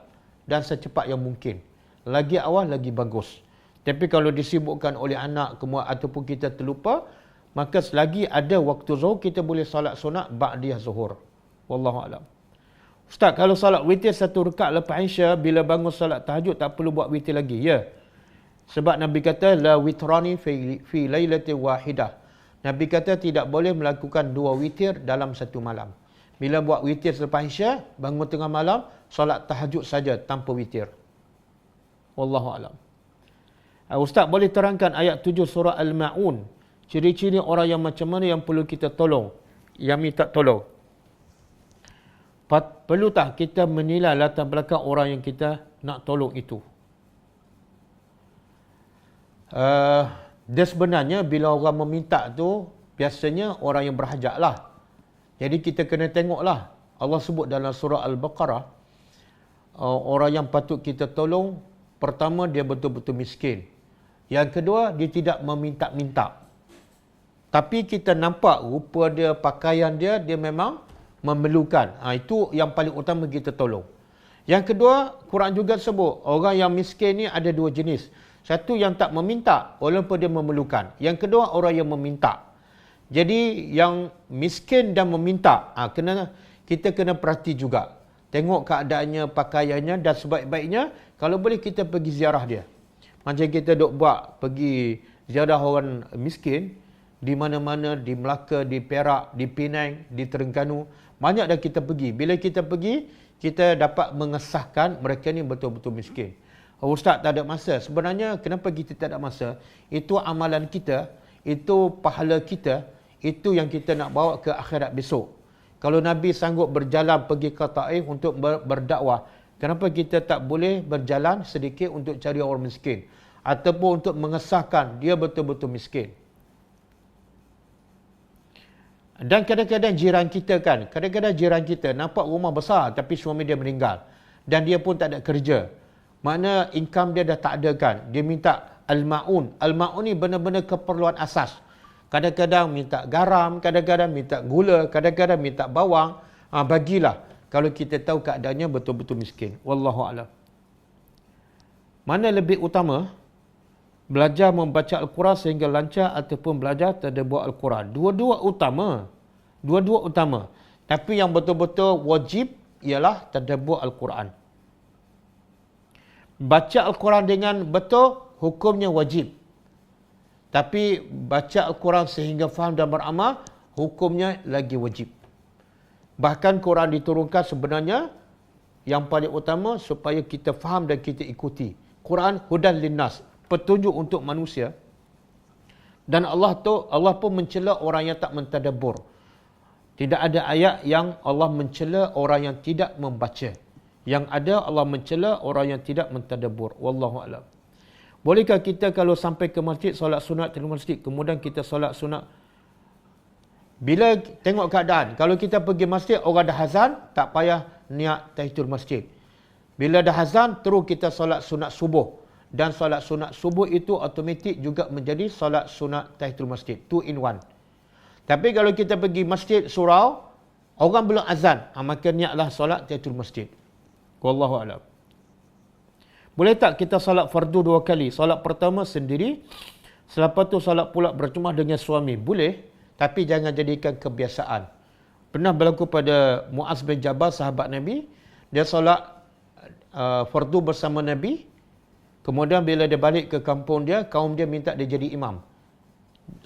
dan secepat yang mungkin. Lagi awal, lagi bagus. Tapi kalau disibukkan oleh anak ataupun kita terlupa, maka selagi ada waktu zuhur, kita boleh solat sunat ba'diyah zuhur. Wallahu'alam. Ustaz, kalau solat witir 1 rakaat lepas Isya, bila bangun solat tahajud tak perlu buat witir lagi. Ya. Sebab Nabi kata, la witrani fi lailatin wahidah. Nabi kata tidak boleh melakukan 2 witir dalam 1 malam. Bila buat witir selepas Isya, bangun tengah malam, solat tahajud saja tanpa witir. Wallahu'alam. Ustaz, boleh terangkan ayat 7 surah Al-Ma'un. Ciri-ciri orang yang macam mana yang perlu kita tolong, yang minta tolong. Perlu tak kita menilai latar belakang orang yang kita nak tolong itu? Dia sebenarnya bila orang meminta tu, biasanya orang yang berhajat lah. Jadi kita kena tengoklah. Allah sebut dalam surah Al-Baqarah, orang yang patut kita tolong, pertama dia betul-betul miskin. Yang kedua, dia tidak meminta-minta. Tapi kita nampak rupa dia, pakaian dia, dia memang memerlukan. Itu yang paling utama kita tolong. Yang kedua, Quran juga sebut, orang yang miskin ni ada 2 jenis. Satu yang tak meminta, walaupun dia memerlukan. Yang kedua, orang yang meminta. Jadi, yang miskin dan meminta, kita kena perhati juga. Tengok keadaannya, pakaiannya, dan sebaik-baiknya, kalau boleh kita pergi ziarah dia. Macam kita duk buat, pergi ziarah orang miskin, di mana-mana, di Melaka, di Perak, di Penang, di Terengganu. Banyak dah kita pergi. Bila kita pergi, kita dapat mengesahkan mereka ni betul-betul miskin. Ustaz, tak ada masa. Sebenarnya, kenapa kita tak ada masa? Itu amalan kita, itu pahala kita, itu yang kita nak bawa ke akhirat besok. Kalau Nabi sanggup berjalan pergi ke Taif untuk berdakwah, kenapa kita tak boleh berjalan sedikit untuk cari orang miskin? Ataupun untuk mengesahkan dia betul-betul miskin? Dan kadang-kadang jiran kita kan, kadang-kadang jiran kita nampak rumah besar tapi suami dia meninggal. Dan dia pun tak ada kerja. Makna income dia dah tak ada kan. Dia minta al-ma'un. Al-ma'un ni benar-benar keperluan asas. Kadang-kadang minta garam, kadang-kadang minta gula, kadang-kadang minta bawang. Bagilah. Kalau kita tahu keadaannya betul-betul miskin. Wallahu'alam. Mana lebih utama? Belajar membaca Al-Quran sehingga lancar ataupun belajar tadabbur Al-Quran. Dua-dua utama. Dua-dua utama. Tapi yang betul-betul wajib ialah tadabbur Al-Quran. Baca Al-Quran dengan betul, hukumnya wajib. Tapi baca Al-Quran sehingga faham dan beramal, hukumnya lagi wajib. Bahkan Quran diturunkan sebenarnya yang paling utama supaya kita faham dan kita ikuti. Quran hudan linnas, petunjuk untuk manusia. Dan Allah pun mencela orang yang tak mentadabbur. Tidak ada ayat yang Allah mencela orang yang tidak membaca. Yang ada Allah mencela orang yang tidak mentadabbur. Wallahu a'lam. Bolehkah kita kalau sampai ke masjid solat sunat di masjid, kemudian kita solat sunat bila tengok keadaan? Kalau kita pergi masjid orang dah azan, tak payah niat tahiyatul masjid. Bila dah azan, terus kita solat sunat subuh. Dan solat sunat subuh itu automatik juga menjadi solat sunat tahiyatul masjid. 2 in 1. Tapi kalau kita pergi masjid surau, orang belum azan, maka niatlah solat tahiyatul masjid. Wallahu a'lam. Boleh tak kita solat fardu 2 kali? Solat pertama sendiri, selepas tu solat pula berjemaah dengan suami. Boleh, tapi jangan jadikan kebiasaan. Pernah berlaku pada Muaz bin Jabal, sahabat Nabi. Dia solat fardu bersama Nabi. Kemudian bila dia balik ke kampung dia, kaum dia minta dia jadi imam.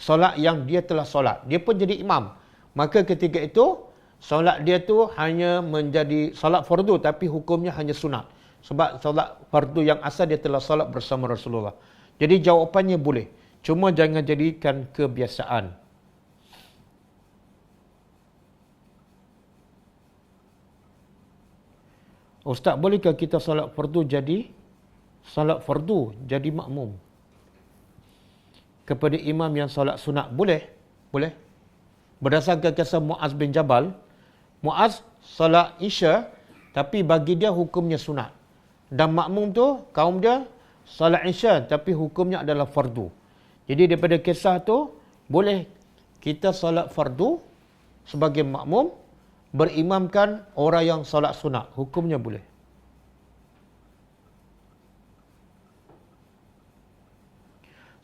Solat yang dia telah solat, dia pun jadi imam. Maka ketika itu, solat dia tu hanya menjadi solat fardu, tapi hukumnya hanya sunat. Sebab solat fardu yang asal dia telah solat bersama Rasulullah. Jadi jawapannya boleh. Cuma jangan jadikan kebiasaan. Ustaz, bolehkah kita solat fardu jadi makmum kepada imam yang solat sunat? Boleh. Berdasarkan kisah Muaz bin Jabal, Muaz solat Isya, tapi bagi dia hukumnya sunat. Dan makmum tu, kaum dia solat Isya, tapi hukumnya adalah fardu. Jadi daripada kisah tu, boleh kita solat fardu sebagai makmum, berimamkan orang yang solat sunat. Hukumnya boleh.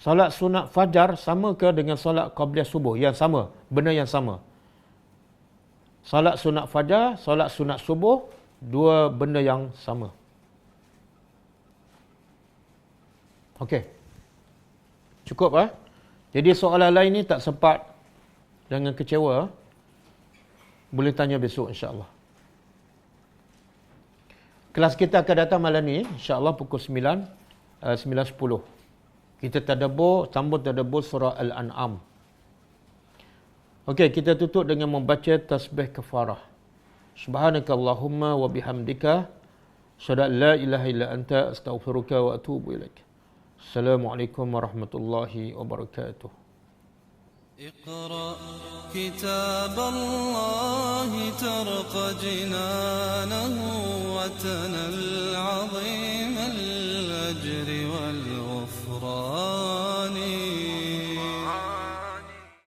Solat sunat fajar sama ke dengan solat qabliyah subuh? Yang sama, benda yang sama. Solat sunat fajar, solat sunat subuh, dua benda yang sama. Okey. Cukup Jadi soalan lain ni tak sempat, jangan kecewa. Boleh tanya besok insya-Allah. Kelas kita akan datang malam ni insya-Allah pukul 9:10. Kita sambut tadabbur surah Al-An'am. Okey, kita tutup dengan membaca tasbih kafarah. Subhanakallahumma wa bihamdika, asyhadu an la ilaha illa anta, astaghfiruka wa atubu ilaik. Assalamualaikum warahmatullahi wabarakatuh. اقرأ كتاب الله ترق جنانه وتنى العظيم